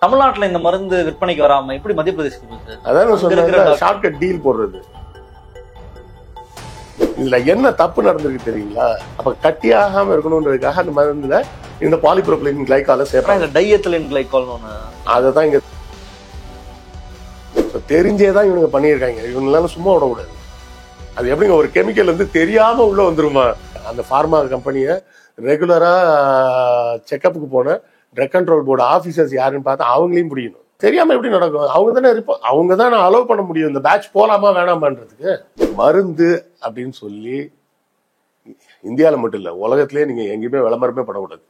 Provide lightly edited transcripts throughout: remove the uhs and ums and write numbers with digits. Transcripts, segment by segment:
தமிழ்நாட்டுல இந்த மருந்து விற்பனைக்கு வராம எப்படி மத்திய பிரதேசத்துக்கு? அதான் ஷார்ட்கட் டீல் போடுறது. இதுல என்ன தப்பு நடந்திருக்கு தெரியுங்களா? அப்ப கட்டியாகாம இருக்கணும்ன்றதுக்காக அந்த மருந்துல இந்த பாலிப்ரோபிலின் கிளைகால சேர்ப்பாங்க. டைஎத்திலின் கிளைகால்னு ஒண்ணு. அததான் இங்க தெரிஞ்சேதான் இவனுங்க பண்ணியிருக்காங்க. இவங்களால சும்மா விடக்கூடாது. அது எப்படிங்க ஒரு கெமிக்கல் வந்து தெரியாம உள்ள வந்துருமா? அந்த பார்மா கம்பெனியை ரெகுலரா செக்கப்புக்கு போன ட்ரக் கண்ட்ரோல் போர்டு ஆபீசர்ஸ் யாருன்னு பார்த்தா அவங்களையும் பிடிக்கணும். தெரியாம எப்படி நடக்கும்? அவங்க தானே அலோவ் பண்ண முடியும் இந்த பேட்ச் போலாமா வேணாமான்றதுக்கு. மருந்து அப்படின்னு சொல்லி இந்தியாவில மட்டும் இல்ல, உலகத்திலேயே நீங்க எங்கேயுமே விளம்பரமே பண்ணக்கூடாது.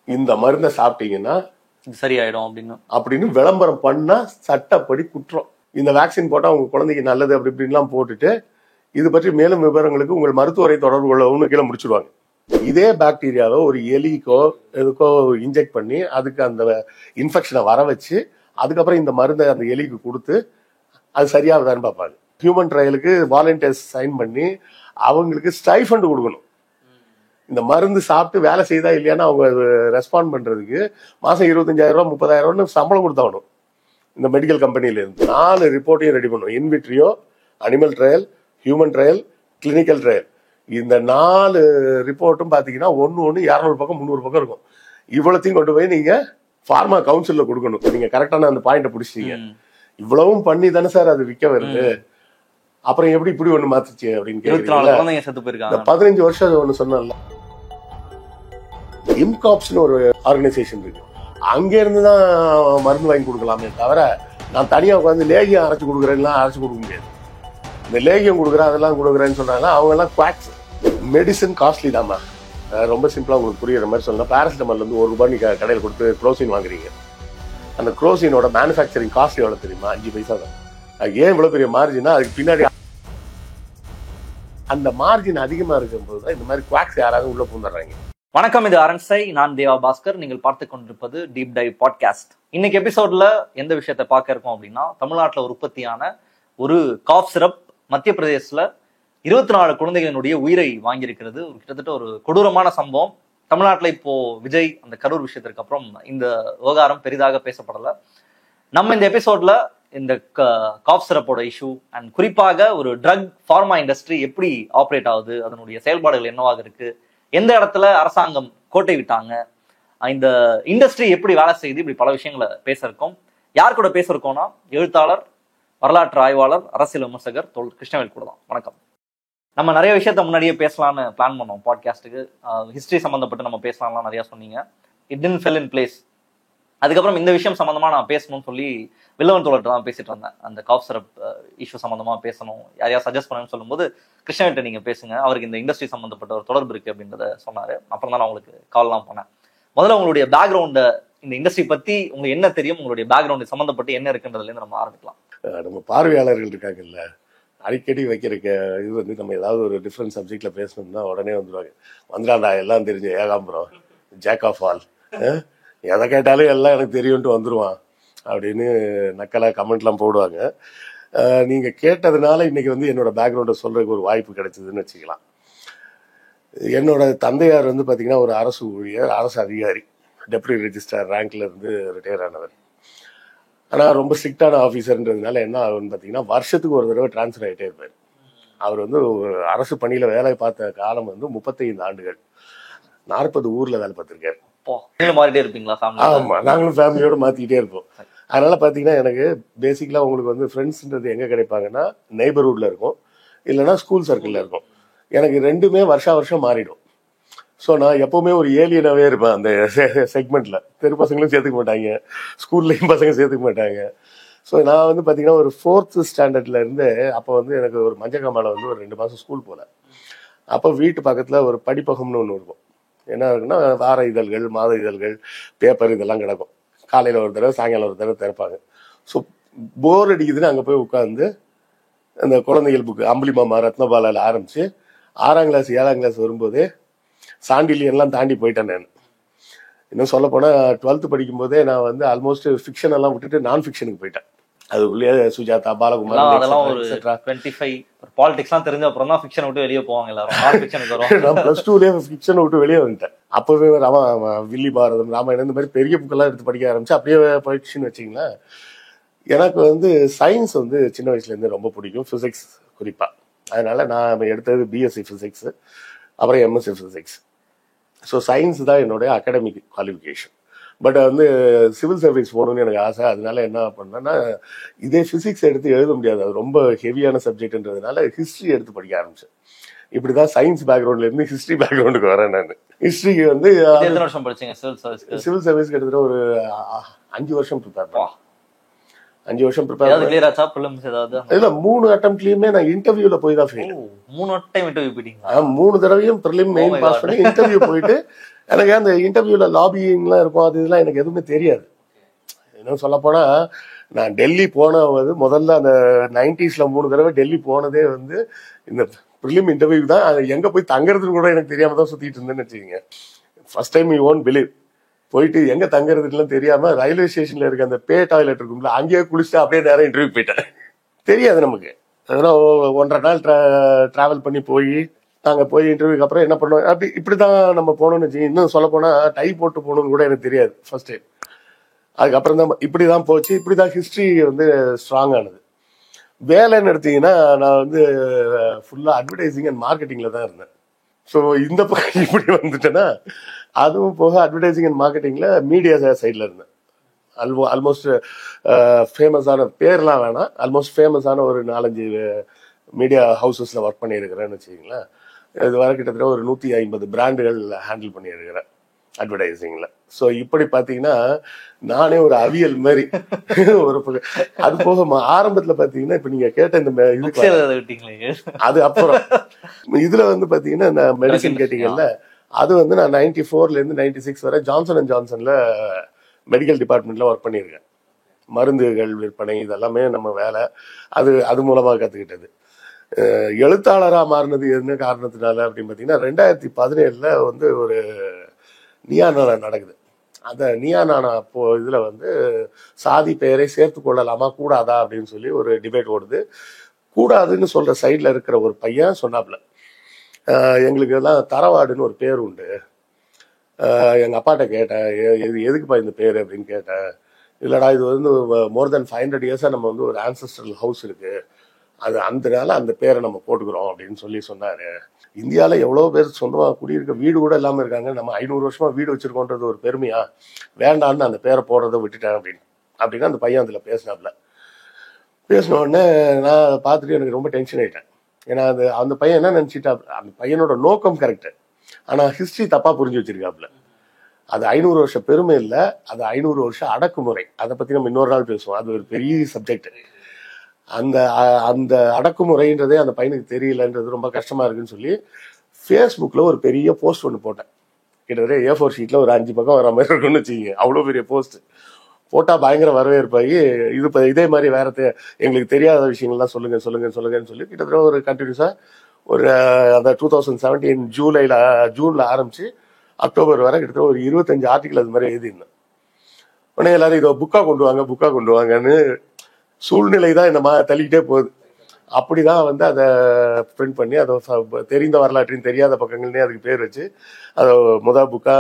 இந்த மருந்தை சாப்பிட்டீங்கன்னா சரியாயிடும் அப்படின்னு விளம்பரம் பண்ணா சட்டப்படி குற்றம். இந்த வேக்சின் போட்டா உங்க குழந்தைக்கு நல்லது அப்படி இப்படின்லாம் போட்டுட்டு இது பற்றி மேலும் விவரங்களுக்கு உங்கள் மருத்துவரை தொடர்பு கொள்ளவும் கீழே முடிச்சிடுவாங்க. இதே பாக்டீரியாவை ஒரு எலிக்கோ எதுக்கோ இன்ஜெக்ட் பண்ணி அதுக்கு அந்த இன்ஃபெக்ஷனை வர வச்சு அதுக்கப்புறம் இந்த மருந்தை அந்த எலிக்கு கொடுத்து அது சரியாகுதான்னு பார்ப்பாங்க. ஹியூமன் ட்ரையலுக்கு வாலண்டியர்ஸ் சைன் பண்ணி அவங்களுக்கு ஸ்டைஃபண்ட் கொடுக்கணும். இந்த மருந்து சாப்பிட்டு வேலை செய்தா இல்லையான்னு அவங்க ரெஸ்பாண்ட் பண்றதுக்கு மாசம் 25,000 30,000 சம்பளம் கொடுத்தாகணும். இந்த மெடிக்கல் கம்பெனில இருந்து 4 ரிப்போர்ட்டையும் ரெடி பண்ணும். In vitro, animal trial, human trial, clinical trial. இந்த 4 ரிப்போர்ட்டும் பாத்தீங்கன்னா ஒன்னு 200 பக்கம் 300 பக்கம் இருக்கும். இவ்வளத்தையும் கொண்டு போய் நீங்க பார்மா கவுன்சில்ல கொடுக்கணும். நீங்க கரெக்டான அந்த பாயிண்ட பிடிச்சிட்டீங்க. இவ்வளவும் பண்ணி தானே சார் அது விற்க வருது. அப்புறம் எப்படி இப்படி ஒண்ணு மாத்துச்சு அப்படின்னு கேக்குறீங்க. 15 வருஷம் ஒண்ணு சொன்னல, இம்காப்ஸ்னு ஒரு ஆர்கனைசேஷன் இருக்கு. அங்க இருந்துதான் மருந்து வாங்கி கொடுக்கலாமே தவிர நான் தனியா உட்காந்து லேகியம் அரைச்சு கொடுக்குறேன்னா அரைச்சு கொடுக்க முடியாது. இந்த லேகியம் கொடுக்குறேன் அதெல்லாம் கொடுக்குறேன்னு சொன்னாங்க. அவங்க எல்லாம் குவாக்ஸ். மெடிசன் காஸ்ட்லி தாமா. ரொம்ப சிம்பிளா உங்களுக்கு புரியுற மாதிரி சொல்லலாம். பேராசிட்டமால் வந்து ₹1 நீங்க கடையில் கொடுத்து குரோசின் வாங்குறீங்க. அந்த குரோசினோட மேனுஃபேக்சரிங் காஸ்ட் எவ்வளவு தெரியுமா? 5 பைசா தான். அது ஏன் இவ்வளவு பெரிய மார்ஜினா அதுக்கு பின்னாடி அந்த மார்ஜின் அதிகமா இருக்கும் போதுதான் இந்த மாதிரி குவாக்ஸ் யாராவது உள்ள பூந்துடுறாங்க. வணக்கம், இது அரண்சை. நான் தேவா பாஸ்கர். நீங்கள் பார்த்து கொண்டிருப்பது டீப் டைவ் பாட்காஸ்ட். இன்னைக்கு எபிசோட்ல எந்த விஷயத்தை பார்க்க இருக்கோம் அப்படின்னா, தமிழ்நாட்டில் உற்பத்தியான ஒரு காஃப் சிரப் மத்திய பிரதேசத்துல 24 குழந்தைகளினுடைய உயிரை வாங்கியிருக்கிறது. கிட்டத்தட்ட ஒரு கொடூரமான சம்பவம். தமிழ்நாட்டில் இப்போ விஜய் அந்த கரூர் விஷயத்திற்கு அப்புறம் இந்த விவகாரம் பெரிதாக பேசப்படல. நம்ம இந்த எபிசோட்ல இந்த காஃப் சிரப்போட இஷ்யூ அண்ட் குறிப்பாக ஒரு ட்ரக் ஃபார்மா இண்டஸ்ட்ரி எப்படி ஆப்ரேட் ஆகுது, அதனுடைய செயல்பாடுகள் என்னவாக இருக்கு, எந்த இடத்துல அரசாங்கம் கோட்டை விட்டாங்க, இந்த இண்டஸ்ட்ரி எப்படி வேலை செய்யுது, இப்படி பல விஷயங்களை பேச இருக்கோம். யார் கூட பேச இருக்கோம்னா, எழுத்தாளர், வரலாற்று ஆய்வாளர், அரசியல் விமர்சகர் கிருஷ்ணவேல் கூட தான். வணக்கம். நம்ம நிறைய விஷயத்த முன்னாடியே பேசலாம்னு பிளான் பண்ணோம் பாட்காஸ்ட்டுக்கு. ஹிஸ்டரி சம்மந்தப்பட்டு நம்ம பேசலாம்லாம் நிறையா சொன்னீங்க. It didn't fell in place. அதுக்கப்புறம் இந்த விஷயம் சம்மந்தமாக நான் பேசணும்னு சொல்லி வில்லவன் தோழர்கிட்ட தான் பேசிட்டு இருந்தேன். அந்த காஃப் சிரப் இஷ்யூ சம்மந்தமாக பேசணும், யாரையாவது சஜஸ்ட் பண்ணுன்னு சொல்லும்போது கிருஷ்ணவேல்கிட்ட நீங்கள் பேசுங்க, அவருக்கு இந்த இண்டஸ்ட்ரி சம்மந்தப்பட்ட ஒரு தொடர்பு இருக்குது அப்படின்றத சொன்னார். அப்புறம் தான் நான் உங்களுக்கு கால்லாம் பண்ணேன். முதல்ல உங்களுடைய பேக்ரவுண்டை, இந்த இண்டஸ்ட்ரி பற்றி உங்களுக்கு என்ன தெரியும், உங்களுடைய பேக்ரவுண்டு சம்மந்தப்பட்டு என்ன இருக்குன்றதுலேருந்து நம்ம ஆரம்பிக்கலாம். நம்ம பார்வையாளர்கள் இருக்காங்கல்ல, அடிக்கடி வைக்கிற இது வந்து நம்ம ஏதாவது ஒரு டிஃப்ரெண்ட் சப்ஜெக்ட்ல பேசணும்னா உடனே வந்துடுவாங்க. வந்துடாண்டா எல்லாம் தெரிஞ்ச ஏகாம்பரம், ஜேக் ஆஃப் ஆல், எதை கேட்டாலும் எல்லாம் எனக்கு தெரியும்ட்டு வந்துடுவான் அப்படின்னு நக்கலா கமெண்ட்லாம் போடுவாங்க. நீங்க கேட்டதுனால இன்னைக்கு வந்து என்னோட பேக்ரவுண்டை சொல்றதுக்கு ஒரு வாய்ப்பு கிடைச்சதுன்னு வச்சுக்கலாம். என்னோட தந்தையார் வந்து பாத்தீங்கன்னா ஒரு அரசு ஊழியர், அரசு அதிகாரி, டெப்யூட்டி ரெஜிஸ்ட்ரார் ரேங்க்ல இருந்து ரிட்டையர் ஆனவர். ஆனா ரொம்ப ஸ்ட்ரிக்டான ஆஃபீஸர்ன்றதுனால என்ன ஆகும்னு பாத்தீங்கன்னா வருஷத்துக்கு ஒரு தடவை டிரான்ஸ்ஃபர் ஆகிட்டே இருப்பார். அவர் வந்து அரசு பணியில வேலை பார்த்த காலம் வந்து 35 ஆண்டுகள், 40 ஊர்ல வேலை பார்த்திருக்காரு. மாறிட்டே இருப்பீங்களா? ஆமா, நாங்களும் ஃபேமிலியோட மாத்திக்கிட்டே இருப்போம். அதனால பாத்தீங்கன்னா எனக்கு பேசிக்கலா உங்களுக்கு வந்து ஃப்ரெண்ட்ஸ்ன்றது எங்க கிடைப்பாங்கன்னா நெய்பர்ஹுட்ல இருக்கும், இல்லைன்னா ஸ்கூல் சர்க்கிள்ல இருக்கும். எனக்கு ரெண்டுமே வருஷம் மாறிடும். ஸோ நான் எப்பவுமே ஒரு ஏலியனாவே இருப்பேன் அந்த செக்மெண்ட்ல. தெரு பசங்களும் சேர்த்துக்க மாட்டாங்க, ஸ்கூல்லையும் பசங்க சேர்த்துக்க மாட்டாங்க. ஸோ நான் வந்து பாத்தீங்கன்னா ஒரு 4th ஸ்டாண்டர்ட்ல இருந்து அப்போ வந்து எனக்கு ஒரு மஞ்சக்காமால வந்து ஒரு 2 மாசம் ஸ்கூல் போல. அப்போ வீட்டு பக்கத்துல ஒரு படிப்பகம்னு ஒன்று இருக்கும். என்ன இருக்குன்னா வார இதழ்கள், மாத இதழ்கள், பேப்பர் இதெல்லாம் கிடக்கும். காலையில் ஒரு தடவை சாயங்காலம் ஒரு தடவை திறப்பாங்க. ஸோ போர் அடிக்குதுன்னு அங்கே போய் உட்காந்து அந்த குழந்தைகள் புக்கு அம்புலிமாமா, ரத்னபாலால ஆரம்பிச்சு 6ஆம் கிளாஸ் 7ஆம் கிளாஸ் வரும்போதே சாண்டிலியன்லாம் தாண்டி போயிட்டேன். நான் இன்னும் சொல்ல போனால் 12th படிக்கும் போதே நான் வந்து ஆல்மோஸ்ட் ஃபிக்ஷன் எல்லாம் விட்டுட்டு நான் ஃபிக்ஷனுக்கு போயிட்டேன். அதுக்குள்ளேயே சுஜாதா, அதெல்லாம் பாலகுமார், ஒரு 25 பாலிடிக்ஸ்லாம் தெரிஞ்ச அப்புறம் தான் ஃபிக்ஷன் விட்டு வெளியே போவாங்க எல்லாரும். நான் ஃபிக்ஷனுக்கு வரும். நான் +2லயே ஃபிக்ஷனை விட்டு வெளியே வந்துட்டேன். அப்பவே வில்லி பாரதம், ராமாயணம் இந்த மாதிரி பெரிய புக்கெல்லாம் எடுத்து படிக்க ஆரம்பிச்சு அப்படியே போயிடுச்சுன்னு வச்சிங்களேன். எனக்கு வந்து சயின்ஸ் வந்து சின்ன வயசுலேருந்து ரொம்ப பிடிக்கும், ஃபிசிக்ஸ் குறிப்பா. அதனால நான் எடுத்தது பிஎஸ்சி ஃபிசிக்ஸ், அப்புறம் எம்எஸ்சி ஃபிசிக்ஸ். ஸோ சயின்ஸ் தான் என்னுடைய அகாடமிக் குவாலிஃபிகேஷன். பட் வந்து சிவில் சர்வீஸ் போகணும்னு எனக்கு ஆசை. அதனால என்ன பண்ணேன்னா, இதே ஃபிசிக்ஸ் எடுத்து எழுத முடியாது, அது ரொம்ப ஹெவியான சப்ஜெக்ட்ன்றதுனால ஹிஸ்ட்ரி எடுத்து படிக்க ஆரம்பிச்சேன். இப்படிதான் சயின்ஸ் பேக்ரவுண்ட்ல இருந்து ஹிஸ்ட்ரி பேக்ரவுண்டுக்கு வரேன். நான் ஹிஸ்ட்ரிக்கு வந்து எத்தனை வருஷம் படிச்சீங்க சிவில் சர்வீஸ்? சிவில் சர்வீஸ் கிட்டத்தட்ட ஒரு 5 வருஷம் ப்ரிப்பேர் பண்ணேன். 5 வருஷம் ப்ரிப்பேர் கிளியர் ஆச்சா? பிலிம்ஸ் ஏதாவது இல்ல, 3 அட்டெம்ப்ட்லயுமே நான் இன்டர்வியூல போய் தான் ஃபெயில். 3 டைம் இன்டர்வியூ போயிட்டீங்களா? 3 தடவையும் பிரிலிம் மெயின் பாஸ் பண்ணி இன்டர்வியூ போயிட்டு, எனக்கு அந்த இன்டர்வியூல லாபிங்லாம் இருக்கும், அது இதெல்லாம் எனக்கு எதுவுமே தெரியாது. இன்னும் சொல்ல போனா, நான் டெல்லி போனது முதல்ல அந்த 90ஸ்ல 3 தடவை டெல்லி போனதே வந்து இந்த பிரிலிம் இன்டர்வியூ தான். எங்க போய் தங்குறதுன்னு கூட எனக்கு தெரியாம தான் சுத்திட்டு இருந்தேன்னு வச்சுக்கோங்க. First time you won't believe, போயிட்டு எங்க தங்குறதுலாம் தெரியாம ரயில்வே ஸ்டேஷன்ல இருக்க அந்த பே டாய்லெட் இருக்கும்ல, அங்கேயே குளிச்சுட்டு அப்படியே நேரம் இன்டர்வியூ போயிட்டேன். தெரியாது நமக்கு. அதெல்லாம் 1.5 நாள் டிராவல் பண்ணி போய் நாங்க போய் இன்டர்வியூக்கு அப்புறம் என்ன பண்ணோம், இப்படிதான் நம்ம போகணும்னு வச்சுக்கோங்க. இன்னும் சொல்ல போனா டை போட்டு போகணும்னு கூட எனக்கு தெரியாது ஃபர்ஸ்ட் டைம். அதுக்கப்புறம் தான் இப்படிதான் போச்சு. இப்படிதான் ஹிஸ்டரி வந்து ஸ்ட்ராங் ஆனது. வேலைன்னு எடுத்தீங்கன்னா, நான் வந்து ஃபுல்லா அட்வர்டைசிங் அண்ட் மார்க்கெட்டிங்ல தான் இருந்தேன். ஸோ இந்த பக்கம் இப்படி வந்துட்டேன்னா, அதுவும் போக அட்வர்டைசிங் அண்ட் மார்க்கெட்டிங்ல மீடியா சைட்ல இருந்தேன். ஆல்மோஸ்ட் ஃபேமஸான பேர்லாம் வேணாம், ஆல்மோஸ்ட் ஃபேமஸான ஒரு 4-5 மீடியா ஹவுசஸ்ல ஒர்க் பண்ணியிருக்கிறேன்னு வச்சுக்கீங்களேன். இது வரை கிட்டத்தட்ட ஒரு 150 பிராண்டுகள் ஹேண்டில் பண்ணியிருக்கிறேன் அட்வர்டைசிங்ல. ஸோ இப்படி பார்த்தீங்கன்னா, நானே ஒரு அவியல் மாதிரி ஒரு அது போக ஆரம்பத்தில் பார்த்தீங்கன்னா, இப்போ நீங்க கேட்ட இந்த அது அப்புறம் இதுல வந்து பார்த்தீங்கன்னா, இந்த மெடிசன் கேட்டீங்கல்ல, அது வந்து நான் 94ல இருந்து 96 வரை ஜான்சன் அண்ட் ஜான்சன்ல மெடிக்கல் டிபார்ட்மெண்ட்ல ஒர்க் பண்ணியிருக்கேன். மருந்துகள் விற்பனை இதெல்லாமே நம்ம வேலை. அது மூலமாக கற்றுக்கிட்டது. எழுத்தாளராக மாறினது என்ன காரணத்தினால அப்படின்னு பார்த்தீங்கன்னா, 2017ல் வந்து ஒரு நியானானா நடக்குது. அந்த நியானானா இதுல வந்து சாதி பெயரை சேர்த்து கொள்ளலாமா கூடாதா அப்படின்னு சொல்லி ஒரு டிபேட் ஓடுது. கூடாதுன்னு சொல்ற சைட்ல இருக்கிற ஒரு பையன் சொன்னாப்ல, எங்களுக்கு எல்லாம் தரவாடுன்னு ஒரு பேர் உண்டு. எங்க அப்பாட்ட கேட்டேன், எதுக்குப்பா இந்த பேர் அப்படின்னு கேட்டேன். இல்லடா, இது வந்து மோர் தென் 500 இயர்ஸா நம்ம வந்து ஒரு ஆன்செஸ்ட்ரல் ஹவுஸ் இருக்கு, அது அதனால அந்த பேரை நம்ம போட்டுக்கிறோம் அப்படின்னு சொல்லி சொன்னாரு. இந்தியாவில் எவ்வளோ பேர் சொந்தமாக குடியிருக்க வீடு கூட இல்லாமல் இருக்காங்க, நம்ம 500 வருஷமா வீடு வச்சிருக்கோன்றது ஒரு பெருமையா, வேண்டான்னு அந்த பேரை போடுறதை விட்டுட்டேன் அப்படின்னு அந்த பையன் அதில் பேசினாப்ல. பேசின உடனே நான் அதை பார்த்துட்டு எனக்கு ரொம்ப டென்ஷன் ஆகிட்டேன். ஏன்னா அந்த பையன் என்ன நினச்சிட்டா, அந்த பையனோட நோக்கம் கரெக்டு, ஆனால் ஹிஸ்ட்ரி தப்பாக புரிஞ்சு வச்சிருக்காப்புல. அது 500 வருஷம் பெருமை இல்லை, அது 500 வருஷம் அடக்குமுறை. அதை பற்றி நம்ம இன்னொரு நாள் பேசுவோம், அது ஒரு பெரிய சப்ஜெக்ட். அந்த அடக்குமுறைன்றதே அந்த பையனுக்கு தெரியலன்றது ரொம்ப கஷ்டமா இருக்குன்னு சொல்லி ஃபேஸ்புக்ல ஒரு பெரிய போஸ்ட் ஒன்று போட்டேன். கிட்டத்தட்ட A4 ஷீட்ல ஒரு 5 பக்கம் வர மாதிரி இருக்குன்னு வச்சுக்கோங்க. அவ்வளோ பெரிய போஸ்ட் போட்டா பயங்கர வரவேற்பாகி, இதே மாதிரி வேற எங்களுக்கு தெரியாத விஷயங்கள்லாம் சொல்லுங்கன்னு சொல்லி கிட்டத்தட்ட ஒரு கண்டினியூஸா ஒரு அந்த 2017 ஜூன்ல ஆரம்பிச்சு அக்டோபர் வரை கிட்டத்தட்ட ஒரு 25 ஆர்டிகல் அது மாதிரி எழுதியிருந்தேன். உடனே எல்லாரும் இதை புக்கா கொண்டு வாங்கன்னு, சூழ்நிலை தான் இந்த மாதிரி தள்ளிக்கிட்டே போகுது. அப்படிதான் வந்து அதை பிரிண்ட் பண்ணி அதை தெரிந்த வரலாற்றின் தெரியாத பக்கங்கள்னே அதுக்கு பேர் வச்சு அதை முதல் புக்கா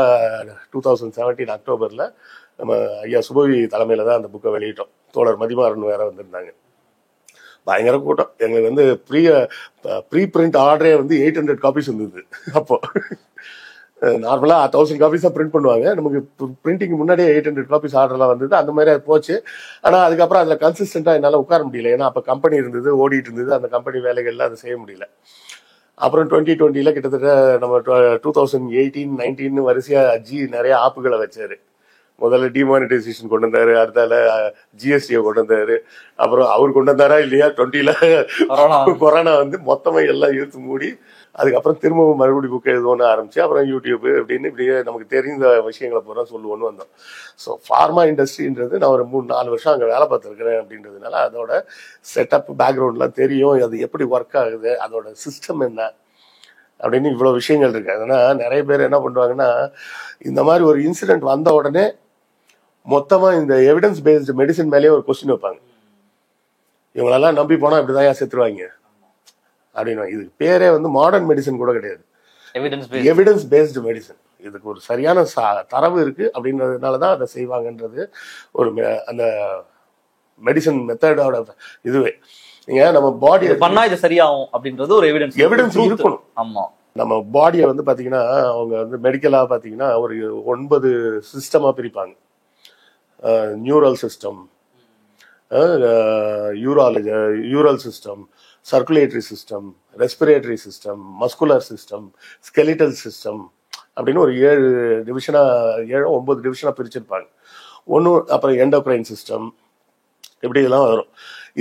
2017 அக்டோபர்ல நம்ம ஐயா சுபவி தலைமையில தான் அந்த புக்கை வெளியிட்டோம். தோழர் மதிமாறன் வேற வந்திருந்தாங்க. பயங்கர கூட்டம். எங்களுக்கு வந்து ப்ரீ பிரிண்ட் ஆர்டரே வந்து 800 காப்பீஸ் இருந்தது. அப்போ நார்மலா 1000 காப்பீஸ் தான் பிரிண்ட் பண்ணுவாங்க, நமக்கு பிரிண்டிங் முன்னாடியே 800 காப்பீஸ் ஆர்டர்லாம் வந்தது. அந்த மாதிரி அது போச்சு. ஆனா அதுக்கப்புறம் அதுல கன்சிஸ்டன்டா என்னால உட்கார முடியல. ஏன்னா அப்ப கம்பெனி இருந்தது, ஓடிட்டு இருந்தது, அந்த கம்பெனி வேலைகள்லாம் அதை செய்ய முடியல. அப்புறம் 2020ல கிட்டத்தட்ட நம்ம 2018-19 வரிசையா நிறைய ஆப்புகளை வச்சாரு. முதல்ல டிமானிட்டைசேஷன் கொண்டு வந்தாரு, அடுத்தால ஜிஎஸ்டியை கொண்டு வந்தாரு. அப்புறம் அவர் கொண்டு வந்தாரா இல்லையா, 20ல கொரோனா வந்து மொத்தமா எல்லாம் இழுத்து மூடி, அதுக்கப்புறம் திரும்பவும் மறுபடியும் புக் எழுதுவோன்னு ஆரம்பிச்சு, அப்புறம் யூடியூப் அப்படின்னு இப்படியே நமக்கு தெரிந்த விஷயங்களை பூரா சொல்லுவோன்னு வந்தோம். ஸோ ஃபார்மா இண்டஸ்ட்ரின்றது நான் ஒரு 3-4 வருஷம் அங்கே வேலை பார்த்துருக்கிறேன் அப்படின்றதுனால அதோட செட்டப் பேக்ரவுண்ட்லாம் தெரியும், அது எப்படி ஒர்க் ஆகுது, அதோட சிஸ்டம் என்ன அப்படின்னு இவ்வளோ விஷயங்கள் இருக்கு. அதனால் நிறைய பேர் என்ன பண்ணுவாங்கன்னா, இந்த மாதிரி ஒரு இன்சிடென்ட் வந்த உடனே மொத்தமாக இந்த எவிடன்ஸ் பேஸ்டு மெடிசன் மேலேயே ஒரு கொஸ்டின் வைப்பாங்க. இவங்களெல்லாம் நம்பி போனா இப்படிதான் செத்துருவாங்க அப்படின்னு. இதுக்கு பேரே வந்து மாடர்ன் மெடிசன் கூட கிடையாது, எவிடன்ஸ் பேஸ்டு மெடிசன். இதுக்கு ஒரு சரியான தரவு இருக்கு அப்படின்றதுனாலதான் அதை செய்வாங்கன்றது ஒரு அந்த மெடிசன் மெத்தடோட இதுவே. நீங்க நம்ம பாடி பண்ணா இது சரியாகும் அப்படின்றது ஒரு எவிடன்ஸ் இருக்கணும். ஆமா, நம்ம பாடியை வந்து பாத்தீங்கன்னா அவங்க வந்து மெடிக்கலா பாத்தீங்கன்னா ஒரு 9 சிஸ்டமா பிரிப்பாங்க. Neural system, Ural system, circulatory system, respiratory system, muscular system, skeletal system அப்படின்னு ஒரு 7 டிவிஷனா 9 டிவிஷனா பிரிச்சிருப்பாங்க. அப்புறம் எண்டோக்ரைன் சிஸ்டம், இப்படி இதெல்லாம் வரும்.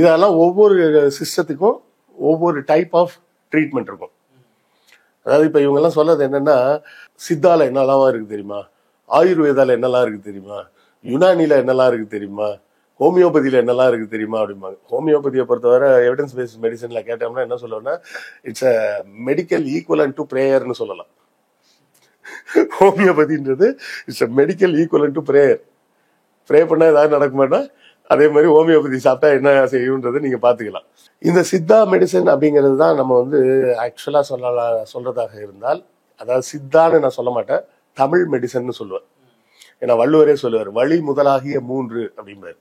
இதெல்லாம் ஒவ்வொரு சிஸ்டத்துக்கும் ஒவ்வொரு டைப் ஆஃப் ட்ரீட்மெண்ட் இருக்கும். அதாவது இப்ப இவங்க எல்லாம் சொல்றது என்னன்னா, சித்தால என்னெல்லாம் இருக்கு தெரியுமா, ஆயுர்வேதால என்னெல்லாம் இருக்கு தெரியுமா, யுனானில என்னெல்லாம் இருக்கு தெரியுமா, ஹோமியோபதியில என்னெல்லாம் இருக்கு தெரியுமா அப்படிம்பாங்க. ஹோமியோபதியை பொறுத்தவரை எவிடன்ஸ் பேஸ்ட் மெடிசன்ல கேட்டோம்னா என்ன சொல்லுவோம்னா, it's a medical equivalent to பிரேயர்னு சொல்லலாம். ஹோமியோபதின்றது it's a medical equivalent to prayer. Pray பண்ணா ஏதாவது நடக்குமாட்டா, அதே மாதிரி ஹோமியோபதி சாப்பிட்டா என்ன செய்யும்ன்றதை நீங்க பாத்துக்கலாம். இந்த சித்தா மெடிசன் அப்படிங்கிறது தான் நம்ம வந்து ஆக்சுவலா சொல்றதாக இருந்தால், அதாவது சித்தான்னு நான் சொல்ல மாட்டேன், தமிழ் மெடிசன் சொல்லுவேன். ஏன்னா வள்ளுவரே சொல்லுவார், வழி முதலாகிய 3 அப்படிம்பாரு.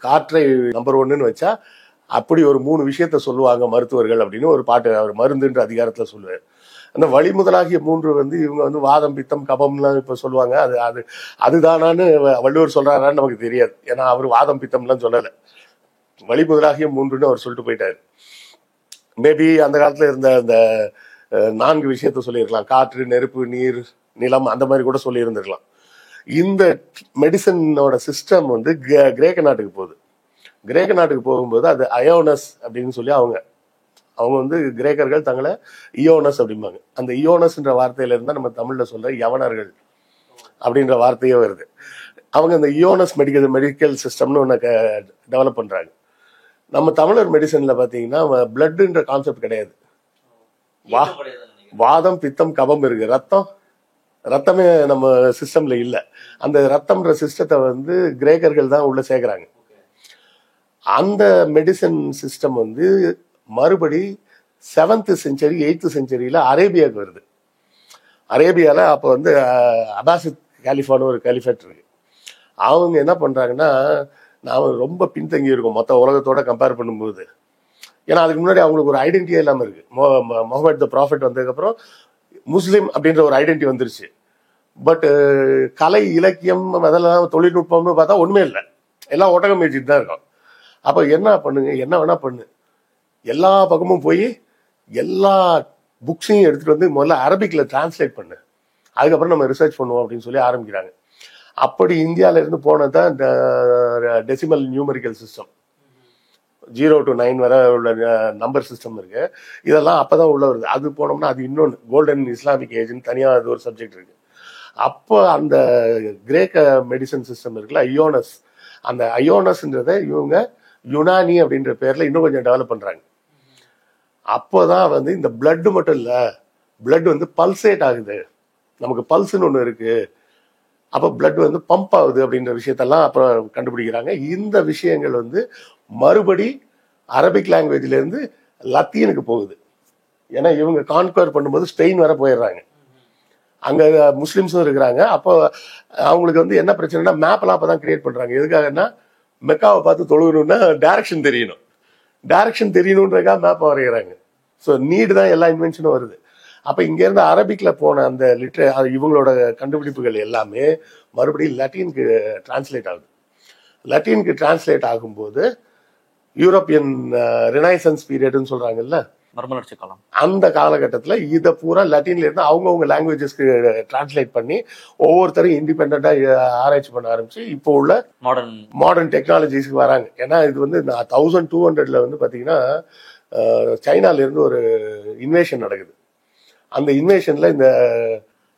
காற்றை நம்பர் 1ன்னு வச்சா அப்படி ஒரு 3 விஷயத்த சொல்லுவாங்க மருத்துவர்கள் அப்படின்னு ஒரு பாட்டு அவர் மருந்துன்ற அதிகாரத்துல சொல்லுவார். அந்த வழி முதலாகிய 3 வந்து இவங்க வந்து வாதம், பித்தம், கபம்லாம் இப்ப சொல்லுவாங்க. அதுதானான்னு வள்ளுவர் சொல்றாரான்னு நமக்கு தெரியாது. ஏன்னா அவர் வாதம் பித்தம்லாம் சொல்லலை, வழி முதலாகிய 3ன்னு அவர் சொல்லிட்டு போயிட்டாரு. மேபி அந்த காலத்துல இருந்த அந்த 4 விஷயத்த சொல்லியிருக்கலாம், காற்று, நெருப்பு, நீர், நிலம், அந்த மாதிரி கூட சொல்லி இருந்திருக்கலாம். இந்த மெடிசனோட சிஸ்டம் வந்து கிரேக்க நாட்டுக்கு போகுது. கிரேக்க நாட்டுக்கு போகும்போது அது அயோனஸ் அப்படின்னு சொல்லி அவங்க வந்து கிரேக்கர்கள் தங்களை இயோனஸ் அப்படிம்பாங்க. அந்த இயோனஸ்ன்ற வார்த்தையில இருந்தா நம்ம தமிழ்ல சொல்ற யவனர்கள் அப்படின்ற வார்த்தையே வருது. அவங்க அந்த இயோனஸ் மெடிக்கல் சிஸ்டம்னு ஒன்று டெவலப் பண்றாங்க. நம்ம தமிழர் மெடிசன்ல பாத்தீங்கன்னா பிளட்ன்ற கான்செப்ட் கிடையாது. வாதம், பித்தம், கபம் இருக்கு, ரத்தமே நம்ம சிஸ்டம்ல இல்ல. அந்த ரத்தம்ன்ற சிஸ்டத்தை வந்து கிரேக்கர்கள் தான் உள்ள சேர்க்கிறாங்க. அந்த மெடிசன் சிஸ்டம் வந்து மறுபடி 7th செஞ்சுரி 8th செஞ்சுரியில அரேபியாவுக்கு வருது. அரேபியால அப்ப வந்து அபாசித் காலிஃபான்னு ஒரு கலிஃபேட் இருக்கு. அவங்க என்ன பண்றாங்கன்னா, நாம ரொம்ப பின்தங்கி இருக்கோம் மொத்த உலகத்தோட கம்பேர் பண்ணும்போது. ஏன்னா அதுக்கு முன்னாடி அவங்களுக்கு ஒரு ஐடென்டிட்டியே இல்லாம இருக்கு. முகமது த ப்ராஃபிட் வந்ததுக்கு அப்புறம் முஸ்லிம் அப்படின்ற ஒரு ஐடென்டிட்டி வந்துருச்சு. பட் கலை, இலக்கியம், அதெல்லாம் தொழில்நுட்பம்னு பார்த்தா ஒண்ணுமே இல்லை, எல்லாம் ஒட்டகம் மேய்ச்சிட்டு தான் இருக்கும். அப்ப என்ன பண்ணுங்க, என்ன வேணா பண்ணு, எல்லா பக்கமும் போய் எல்லா புக்ஸையும் எடுத்துட்டு வந்து முதல்ல அரபிக்ல டிரான்ஸ்லேட் பண்ணு, அதுக்கப்புறம் நம்ம ரிசர்ச் பண்ணுவோம் அப்படின்னு சொல்லி ஆரம்பிக்கிறாங்க. அப்படி இந்தியாவில இருந்து போனதான் டெசிமல் நியூமெரிக்கல் சிஸ்டம், 0 to 9 வரை உள்ள நம்பர் சிஸ்டம் இருக்கு. இதெல்லாம் அப்பதான் உள்ள வருது. அது போனோம்னா அது இன்னொன்று கோல்டன் இஸ்லாமிக் ஏஜ்னு தனியா அது ஒரு சப்ஜெக்ட் இருக்கு. அப்போ அந்த கிரேக்க மெடிசன் சிஸ்டம் இருக்குல்ல, அயோனஸ், அந்த அயோனஸ்ன்றதை இவங்க யுனானி அப்படின்ற பேர்ல இன்னும் கொஞ்சம் டெவலப் பண்றாங்க. அப்போதான் வந்து இந்த பிளட் மட்டும் இல்ல, பிளட் வந்து பல்சேட் ஆகுது, நமக்கு பல்ஸ்ன்னு ஒண்ணு இருக்கு, அப்ப பிளட் வந்து பம்ப் ஆகுது அப்படின்ற விஷயத்தெல்லாம் அப்புறம் கண்டுபிடிக்கிறாங்க. இந்த விஷயங்கள் வந்து மறுபடி அரபிக் லாங்குவேஜ்ல இருந்து லத்தீனுக்கு போகுது. ஏன்னா இவங்க கான்கவர் பண்ணும்போது ஸ்பெயின் வர போயிடுறாங்க, அங்க முஸ்லிம்ஸும் இருக்கிறாங்க. அப்போ அவங்களுக்கு வந்து என்ன பிரச்சனைனா, மேப் எல்லாம் அப்பதான் கிரியேட் பண்றாங்க. எதுக்காகன்னா, மெக்காவை பார்த்து தொழுகணும்னா டைரக்ஷன் தெரியணுன்றதுக்காக மேப் வரைகிறாங்க. ஸோ நீடு தான் எல்லா இன்வென்ஷனும் வருது. அப்ப இங்க இருந்து அரபிக்ல போன அந்த இவங்களோட கண்டுபிடிப்புகள் எல்லாமே மறுபடியும் லத்தீனுக்கு டிரான்ஸ்லேட் ஆகுது. லத்தீனுக்கு டிரான்ஸ்லேட் ஆகும்போது யூரோப்பியன் ரினைசன்ஸ் பீரியட்னு சொல்றாங்கல்ல, மர்மலர்ச்சி காலம், அந்த காலகட்டத்துல இதை பூரா லத்தீன்ல இருந்து அவங்கவுங்க லாங்குவேஜஸ்க்கு டிரான்ஸ்லேட் பண்ணி ஒவ்வொருத்தரும் இண்டிபெண்டா ஆராய்ச்சி பண்ண ஆரம்பிச்சு இப்போ உள்ள மாடர்ன் டெக்னாலஜிஸ்க்கு வராங்க. ஏன்னா இது வந்து 1200 வந்து பாத்தீங்கன்னா சைனால இருந்து ஒரு இன்வேஷன் நடக்குது. அந்த இன்வேஷன்ல இந்த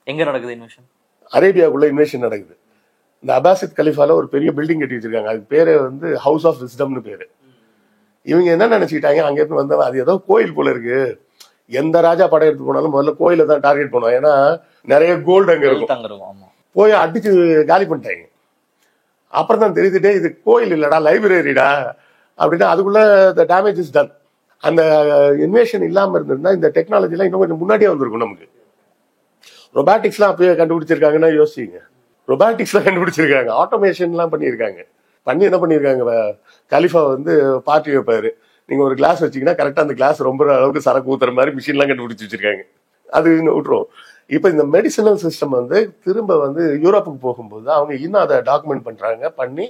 எங்க நடக்குது இன்வேஷன், அரேபியாவுக்குள்ள இன்வேஷன் நடக்குது. இந்த அபாசித் கலிஃபால ஒரு பெரிய பில்டிங் கட்டி வச்சிருக்காங்க, அதுக்கு பேரு வந்து ஹவுஸ் ஆஃப் விஸ்டம்னு பேரு. இவங்க என்ன நினைச்சுக்கிட்டாங்க, அங்க இருந்து வந்தவங்க அது ஏதோ கோயில் போல இருக்கு, எந்த ராஜா படம் எடுத்து போனாலும் முதல்ல கோயில தான் டார்கெட் பண்ணுவோம், ஏன்னா நிறைய கோல்டு அங்க இருக்கும். போய் அடிச்சு காலி பண்ணிட்டாங்க. அப்புறம் தான் தெரிஞ்சுட்டே இது கோயில் இல்லடா லைப்ரரிடா அப்படின்னா அதுக்குள்ள the damage is done. அந்த இன்வேஷன் இல்லாம இருந்திருந்தா இந்த டெக்னாலஜி எல்லாம் இன்னும் கொஞ்சம் முன்னாடியே வந்திருக்கும். நமக்கு ரொபாட்டிக்ஸ்லாம் அப்பயே கண்டுபிடிச்சிருக்காங்கன்னா யோசிங்க. ரொபாட்டிக்ஸ்லாம் கண்டுபிடிச்சிருக்காங்க, ஆட்டோமேஷன் எல்லாம் பண்ணியிருக்காங்க. பண்ணி என்ன பண்ணியிருக்காங்க, கலிஃபா வந்து பார்ட்டி வைப்பாரு, நீங்க ஒரு கிளாஸ் வச்சீங்கன்னா கரெக்டா அந்த கிளாஸ் ரொம்ப அளவுக்கு சரக்கு ஊத்துற மாதிரி மிஷின்லாம் கண்டுபிடிச்சு வச்சிருக்காங்க. அது விட்டுரும். இப்ப இந்த மெடிசினல் சிஸ்டம் வந்து திரும்ப வந்து யூரோப்புக்கு போகும்போது அவங்க இன்னும் அதை டாக்குமெண்ட் பண்றாங்க, பண்ணி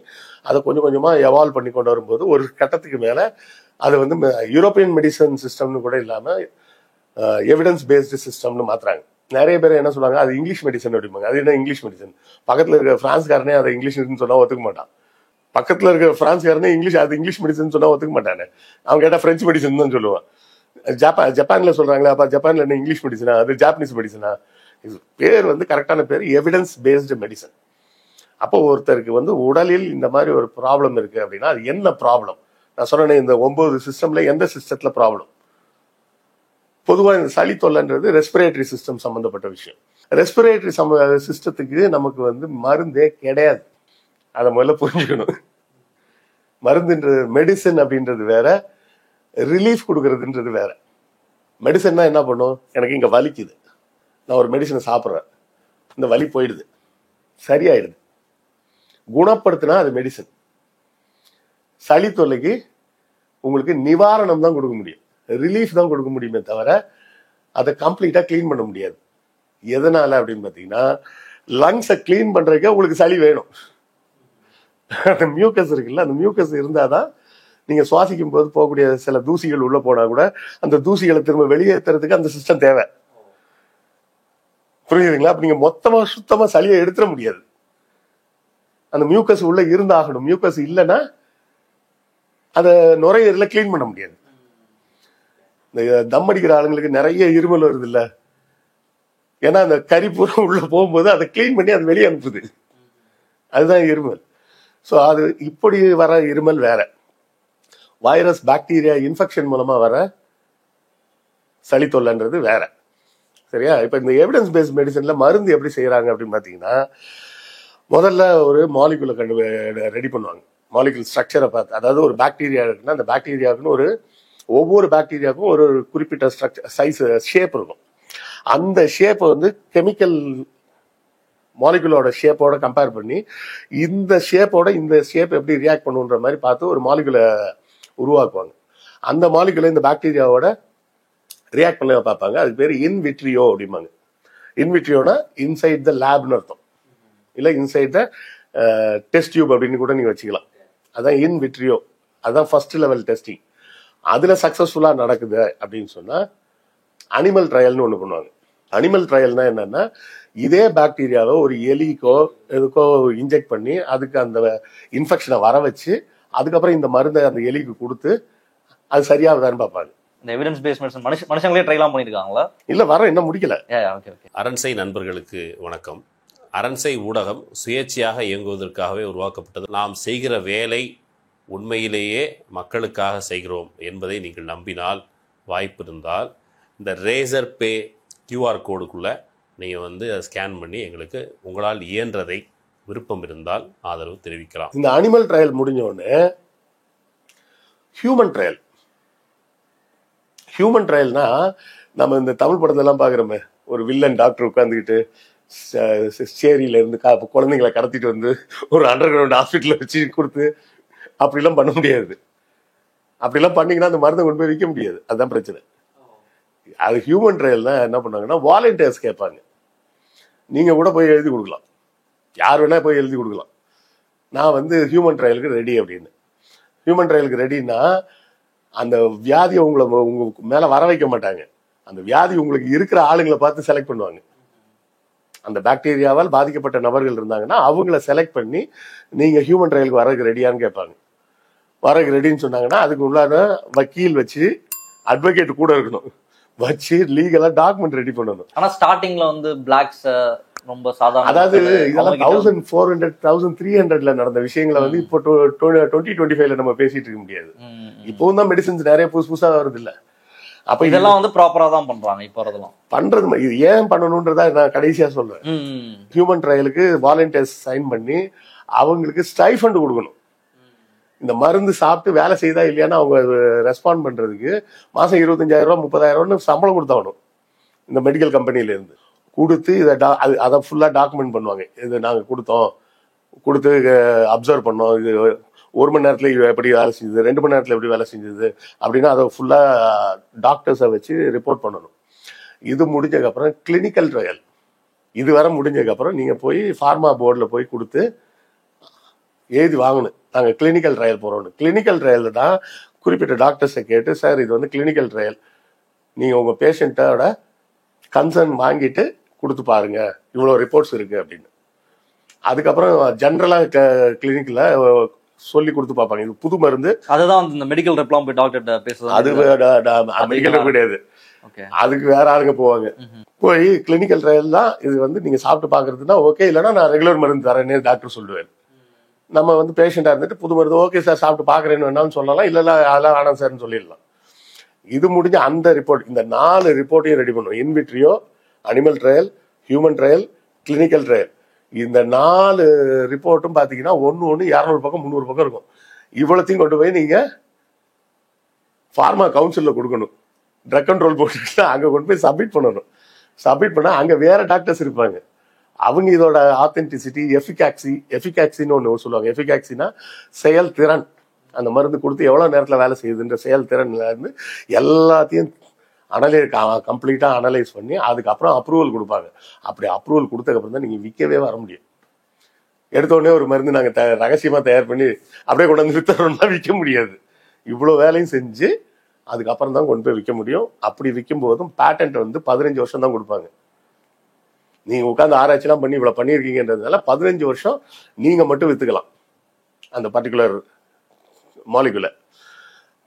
அதை கொஞ்சம் கொஞ்சமா எவால்வ் பண்ணி கொண்டு வரும்போது ஒரு கட்டத்துக்கு மேல அது வந்து யூரோப்பியன் மெடிசன் சிஸ்டம்னு கூட இல்லாம எவிடன்ஸ் பேஸ்டு சிஸ்டம்னு மாத்துறாங்க. நிறைய பேர் என்ன சொல்றாங்க, அது இங்கிலீஷ் மெடிசன் அப்படிம்பாங்க. அது என்ன இங்கிலீஷ் மெடிசன்? பக்கத்துல இருக்க பிரான்ஸ்காரனே அதை இங்கிலீஷ்னு சொன்னா ஒத்துக்க மாட்டான். பக்கத்துல இருக்க பிரான்ஸ்காரனே அது இங்கிலீஷ் மெடிசன் சொன்னா ஒத்துக்க மாட்டானே. அவன் கேட்டா பிரெஞ்சு மெடிசன் தான் சொல்லுவான். ஜப்பான்ல சொல்றாங்களா, அப்ப ஜப்பான்ல என்ன இங்கிலீஷ் மெடிசனா, அது ஜாப்பனீஸ் மெடிசனா? பேர் வந்து கரெக்டான பேர் எவிடன்ஸ் பேஸ்டு மெடிசன். அப்போ ஒருத்தருக்கு வந்து உடலில் இந்த மாதிரி ஒரு ப்ராப்ளம் இருக்கு அப்படின்னா அது என்ன ப்ராப்ளம்? நான் சொன்னேன், இந்த 9 சிஸ்டம்ல எந்த சிஸ்டத்துல ப்ராப்ளம்? பொதுவா இந்த சளி தொல்லைன்றது ரெஸ்பிரேட்டரி சிஸ்டம் சம்பந்தப்பட்ட விஷயம். ரெஸ்பிரேட்டரி சிஸ்டத்துக்கு நமக்கு வந்து மருந்தே கிடையாது. அதை முதல்ல புரிஞ்சுக்கணும். மருந்துன்றது மெடிசன் அப்படின்றது வேற, ரிலீஃப் கொடுக்கறதுன்றது வேற. மெடிசன்னா என்ன பண்ணும், எனக்கு இங்க வலிக்குது, நான் ஒரு மெடிசனை சாப்பிட்றேன், இந்த வலி போயிடுது, சரியாயிடுது, குணப்படுத்தினா அது மெடிசன். சளி தொல்லைக்கு உங்களுக்கு நிவாரணம் தான் கொடுக்க முடியும், ரிலீஃப் தான் கொடுக்க முடியுமே தவிர அதை கம்ப்ளீட்டா கிளீன் பண்ண முடியாது. எதனால அப்படின்னு பாத்தீங்கன்னா, லங்ஸை கிளீன் பண்றதுக்கே உங்களுக்கு சளி வேணும். அந்த மியூக்கஸ் இருக்குல்ல, அந்த மியூக்கஸ் இருந்தாதான் நீங்க சுவாசிக்கும் போது போகக்கூடிய சில தூசிகள் உள்ள போனா கூட அந்த தூசிகளை திரும்ப வெளியேற்றுறதுக்கு அந்த சிஸ்டம் தேவை. புரியுதுங்களா? அப்ப நீங்க மொத்தமா சுத்தமா சளியை எடுத்துட முடியாது, அந்த மியூக்கஸ் உள்ள இருந்தாகணும். மியூக்கஸ் இல்லைன்னா அதை நுரையீரல கிளீன் பண்ண முடியாது. இந்த தம் அடிக்கிற ஆளுங்களுக்கு நிறைய இருமல் வருது இல்ல, ஏன்னா அந்த கரிப்பூரம் உள்ள போகும்போது அதை கிளீன் பண்ணி அது வெளியே அனுப்புது, அதுதான் இருமல். ஸோ அது இப்படி வர இருமல் வேற, வைரஸ் பாக்டீரியா இன்ஃபெக்ஷன் மூலமா வர சளி தொல்லைன்றது வேற. சரியா? இப்ப இந்த எவிடன்ஸ் பேஸ்ட் மெடிசன்ல மருந்து எப்படி செய்யறாங்க அப்படின்னு பாத்தீங்கன்னா, முதல்ல ஒரு மாலிகுலை ரெடி பண்ணுவாங்க. மாலிகுல் ஸ்ட்ரக்சரை பார்த்து, அதாவது ஒரு பாக்டீரியா இருக்குன்னா அந்த பாக்டீரியாவுக்குன்னு ஒவ்வொரு பாக்டீரியாவுக்கும் ஒரு குறிப்பிட்ட ஸ்ட்ரக்சர் சைஸ் ஷேப் இருக்கும். அந்த ஷேப்பை வந்து கெமிக்கல் மாலிகுலோட ஷேப்போட கம்பேர் பண்ணி இந்த ஷேப்போட இந்த ஷேப் எப்படி ரியாக்ட் பண்ணுன்ற மாதிரி பார்த்து ஒரு மாலிகுலை உருவாக்குவாங்க. அந்த மாலிகுலை இந்த பாக்டீரியாவோட ரியாக்ட் பண்ண பார்ப்பாங்க. அதுக்கு பேர் இன்விட்ரியோ அப்படிம்பாங்க. இன்விட்ரியோனா இன்சைட் த லேப்னு அர்த்தம், இல்லை இன்சைட் த டெஸ்ட் டியூப் அப்படின்னு கூட நீங்க வச்சுக்கலாம். அதான் இன்விட்ரியோ, அதான் ஃபர்ஸ்ட் லெவல் டெஸ்டிங். அதுல சக்சஸ்ஃபுல்லா நடக்குது அப்படின்னு சொன்னா அனிமல் ட்ரையல்னு ஒண்ணு பண்ணுவாங்க. அனிமல் ட்ரையல்னா என்னன்னா, இதே பாக்டீரியாவை ஒரு எலிக்கோ எதுக்கோ இன்ஜெக்ட் பண்ணி அதுக்கு அந்த இன்ஃபெக்ஷனை வர வச்சு அதுக்கப்புறம் இந்த மருந்தை அந்த எலிக்கு கொடுத்து அது சரியாகுதான்னு பார்ப்பாங்க. இந்த எவிடன்ஸ் பேஸ்ட் மெடிசன் மனுஷங்களே ட்ரைலாம் பண்ணிருக்காங்களா? இல்ல, வர இன்னும் முடிக்கல. அரண்சை நண்பர்களுக்கு வணக்கம். அரண்சை ஊடகம் சுயேட்சையாக இயங்குவதற்காகவே உருவாக்கப்பட்டது. நாம் செய்கிற வேலை உண்மையிலேயே மக்களுக்காக செய்கிறோம் என்பதை நீங்கள் நம்பினால், வாய்ப்பு இருந்தால் இந்த ரேசர் பே கியூஆர் கோடுக்குள்ளே நீங்கள் வந்து அதை ஸ்கேன் பண்ணி எங்களுக்கு உங்களால் இயன்றதை விருப்பம் இருந்தால் ஆதரவு தெரிவிக்கலாம். இந்த அனிமல் ட்ரையல் முடிஞ்ச உடனே ஹியூமன் ட்ரையல். ஹியூமன் ட்ரையல்னா நம்ம இந்த தமிழ் படத்துல எல்லாம் பாக்குறோமே, ஒரு வில்லன் டாக்டர் உட்காந்துக்கிட்டு சேரியில இருந்து குழந்தைங்களை கடத்திட்டு வந்து ஒரு அண்டர் கிரவுண்ட் ஹாஸ்பிட்டல வச்சு கொடுத்து அப்படிலாம் பண்ண முடியாது. அப்படிலாம் பண்ணீங்கன்னா அந்த மருந்தை கொண்டு போய் விற்க முடியாது, அதுதான் பிரச்சனை. அது ஹியூமன் ட்ரையல்னா என்ன பண்ணாங்கன்னா, வாலண்டியர்ஸ் கேட்பாங்க, நீங்க கூட போய் எழுதி கொடுக்கலாம், யார் வேணா போய் எழுதி கொடுக்கலாம், நான் வந்து ஹியூமன் ட்ரையலுக்கு ரெடி அப்படின்னு. ஹியூமன் ட்ரையலுக்கு ரெடினா அந்த வியாதியை உங்க மேல வர வைக்க மாட்டாங்க, அந்த வியாதி உங்களுக்கு இருக்கிற ஆளுங்களை பார்த்து செலக்ட் பண்ணுவாங்க. அந்த பாக்டீரியாவால் பாதிக்கப்பட்ட நபர்கள் இருந்தாங்கன்னா அவங்கள செலக்ட் பண்ணி நீங்க ஹியூமன் ட்ரையலுக்கு வரதுக்கு ரெடியான்னு கேட்பாங்க. வரதுக்கு ரெடின்னு சொன்னாங்கன்னா அதுக்கு உள்ளான வக்கீல் வச்சு அட்வொகேட் கூட இருக்கணும், வச்சு லீகலா டாக்குமெண்ட் ரெடி பண்ணணும். ஆனா ஸ்டார்டிங்ல வந்து பிளாக்ஸ் ரொம்ப சாதாரண, அதாவது இதெல்லாம் 1400 1300ல நடந்த விஷயங்களை வந்து இப்போ 2025ல நம்ம பேசிட்டு இருக்க முடியாது. இப்பவும் தான் மெடிசின்ஸ் நிறைய புதுசா வருது இல்ல. அப்ப இதெல்லாம் வந்து ப்ராப்பரா தான் பண்றாங்க இப்ப வரதெல்லாம். பண்றது இது ஏன் பண்ணணும்ன்றதா நான் கடைசியா சொல்றேன். ஹியூமன் ட்ரையலுக்கு வாலண்டியர்ஸ் சைன் பண்ணி அவங்களுக்கு ஸ்டைஃபண்ட் கொடுக்கணும். இந்த மருந்து சாப்பிட்டு வேலை செய்தா இல்லையான்னு அவங்க ரெஸ்பாண்ட் பண்றதுக்கு மாசம் 25,000 30,000 சம்பளம் கொடுத்தாகணும். இந்த மெடிக்கல் கம்பெனில இருந்து கொடுத்து இதை அதை ஃபுல்லா டாக்குமெண்ட் பண்ணுவாங்க. இது நாங்க கொடுத்து அப்சர்வ் பண்ணோம், இது 1 மணி நேரத்துல எப்படி வேலை செஞ்சது, 2 மணி நேரத்துல எப்படி வேலை செஞ்சது அப்படின்னா அதை ஃபுல்லா டாக்டர்ஸை வச்சு ரிப்போர்ட் பண்ணணும். இது முடிஞ்சதுக்கப்புறம் கிளினிக்கல் ட்ரையல், இது வர முடிஞ்சதுக்கப்புறம் நீங்க போய் ஃபார்மா போர்டில் போய் கொடுத்து எழுதி வாங்கணும், நாங்கள் கிளினிக்கல் ட்ரையல் போகிறோம். கிளினிக்கல் ட்ரையல் தான் குறிப்பிட்ட டாக்டர்ஸை கேட்டு, சார் இது வந்து கிளினிக்கல் ட்ரையல், நீங்கள் உங்கள் பேஷண்ட்டோட கன்சர்ன் வாங்கிட்டு கொடுத்து பாருங்க, இவ்வளோ ரிப்போர்ட்ஸ் இருக்கு அப்படின்னு. அதுக்கப்புறம் ஜென்ரலாக கிளினிக்கில் சொல்லி கொடுத்து பார்ப்பாங்க, இது புது மருந்து. அதுதான் இந்த மெடிக்கல் ரெப்லாம் போய் டாக்டர்கிட்ட பேசுறது, அது மெடிக்கல் கிடையாது, அதுக்கு வேற ஆளுங்க போவாங்க. போய் கிளினிக்கல் ட்ரையல் தான் இது வந்து நீங்க சாப்பிட்டு பாக்குறதுன்னா ஓகே, இல்லைன்னா நான் ரெகுலர் மருந்து தரேன்னு டாக்டர் சொல்லுவேன். நம்ம வந்து பேஷண்டா இருந்துட்டு புது மருந்து ஓகே சார் சாப்பிட்டு பாக்குறேன்னு வேணாலும் சொல்லலாம், இல்ல அதெல்லாம் வேணாம் சார்னு சொல்லிடலாம். இது முடிஞ்ச அந்த ரிப்போர்ட், இந்த 4 ரிப்போர்ட்டையும் ரெடி பண்ணுவோம். In vitro, animal trial, human trial, clinical trial. இந்த 4 ரிப்போர்ட்டும் பாத்தீங்கன்னா ஒன்னு 200 பக்கம் 300 பக்கம் இருக்கும். இவ்வளத்தையும் கொண்டு போய் நீங்க ஃபார்மா கவுன்சில்ல கொடுக்கணும். ட்ரக் கண்ட்ரோல் போட்டு அங்க கொண்டு போய் சப்மிட் பண்ணணும். சப்மிட் பண்ணா அங்க வேற டாக்டர்ஸ் இருப்பாங்க, அவங்க இதோட ஆத்தென்டிசிட்டி, எஃபிகாக்சின்னு ஒன்று சொல்லுவாங்க. எஃபிகாக்சினா செயல்திறன், அந்த மருந்து கொடுத்து எவ்வளவு நேரத்தில் வேலை செய்யுதுன்ற செயல்திறன்ல இருந்து எல்லாத்தையும் கம்ப்ளீட்டா அனலைஸ் பண்ணி அதுக்கப்புறம் அப்ரூவல் கொடுப்பாங்க. அப்படி அப்ரூவல் கொடுத்ததுக்கப்புறம் தான் நீங்க விற்கவே வர முடியும். எடுத்த உடனே ஒரு மருந்து நாங்க ரகசியமா தயார் பண்ணி அப்படியே கொண்டு வந்து வித்தரோம்னா விற்க முடியாது. இவ்வளவு வேலையும் செஞ்சு அதுக்கப்புறம் தான் கொண்டு போய் விற்க முடியும். அப்படி விற்கும் போதும் பேட்டன்ட் வந்து 15 வருஷம் தான் கொடுப்பாங்க. நீங்க உட்காந்து ஆராய்ச்சிலாம் பண்ணி இவ்வளவு பண்ணிருக்கீங்கன்றதுனால 15 வருஷம் நீங்க மட்டும் வித்துக்கலாம் அந்த பர்டிகுலர் மாலிகுலை.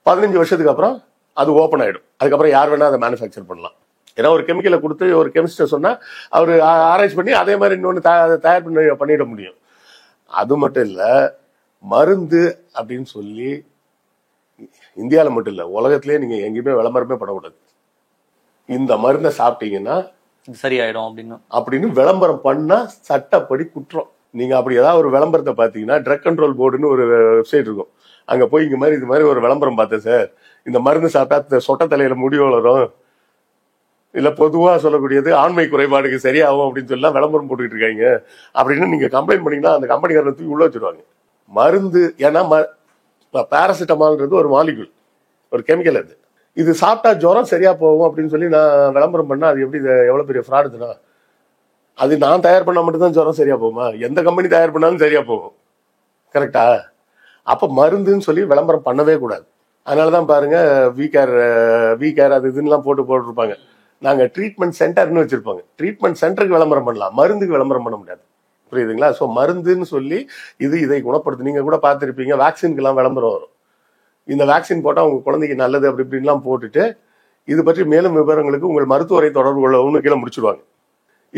15 வருஷத்துக்கு அப்புறம் அது ஓப்பன் ஆயிடும். அதுக்கப்புறம் யார் வேணா அதை மேனுஃபேக்சர் பண்ணலாம். ஏன்னா ஒரு கெமிக்கலை கொடுத்து ஒரு கெமிஸ்ட சொன்னா அவர் ஆராய்ச்சி பண்ணி அதே மாதிரி இன்னொன்று தயார் பண்ணிட முடியும். அது மட்டும் இல்ல, மருந்து அப்படின்னு சொல்லி இந்தியாவில் மட்டும் இல்ல உலகத்திலேயே நீங்க எங்கேயுமே விளம்பரமே பண்ணக்கூடாது. இந்த மருந்தை சாப்பிட்டீங்கன்னா சரியாயிடும் அப்படின்னு விளம்பரம் பண்ணா சட்டப்படி குற்றம். நீங்க அப்படி ஏதாவது ஒரு விளம்பரத்தை பாத்தீங்கன்னா, ட்ரக் கண்ட்ரோல் போர்டுன்னு ஒரு வெப்சைட் இருக்கும், அங்க போய் இது மாதிரி ஒரு விளம்பரம் பார்த்தேன் சார், இந்த மருந்து சாப்பிட்டா சொட்ட தலையில முடி வளரும், இல்ல பொதுவா சொல்லக்கூடியது ஆண்மை குறைபாடுக்கு சரியாகும் அப்படின்னு சொல்லலாம் விளம்பரம் போட்டுக்கிட்டு இருக்காங்க அப்படின்னு நீங்க கம்ப்ளைண்ட் பண்ணீங்கன்னா அந்த கம்பெனிக்காரனை தூக்கி உள்ள வச்சிருவாங்க. மருந்து ஏன்னா பாராசிட்டமால்ன்றது ஒரு மாலிகுல், ஒரு கெமிக்கல். அது இது சாப்பிட்டா ஜுரம் சரியா போகும் அப்படின்னு சொல்லி நான் விளம்பரம் பண்ணா அது எப்படி எவ்வளவு பெரிய ஃப்ராடுதுன்னா, அது நான் தயார் பண்ணா மட்டும்தான் ஜுரம் சரியா போகுமா? எந்த கம்பெனி தயார் பண்ணாலும் சரியா போகும். கரெக்டா? அப்ப மருந்துன்னு சொல்லி விளம்பரம் பண்ணவே கூடாது. அதனாலதான் பாருங்க வீகேர் அது இதுன்னு போட்டுருப்பாங்க. நாங்க ட்ரீட்மெண்ட் சென்டர்னு வச்சிருப்பாங்க. ட்ரீட்மெண்ட் சென்டருக்கு விளம்பரம் பண்ணலாம், மருந்துக்கு விளம்பரம் பண்ண முடியாது. புரியுதுங்களா? ஸோ மருந்துன்னு சொல்லி இதை குணப்படுத்து. நீங்க கூட பார்த்துருப்பீங்க, வேக்சின்க்கு எல்லாம் விளம்பரம் வரும். இந்த வேக்சின் போட்டா உங்க குழந்தைக்கு நல்லது அப்படி இப்படின்லாம் போட்டுட்டு இது பற்றி மேலும் விவரங்களுக்கு உங்கள் மருத்துவரை தொடர்பு கொள்ளவும் கீழே முடிச்சிருவாங்க.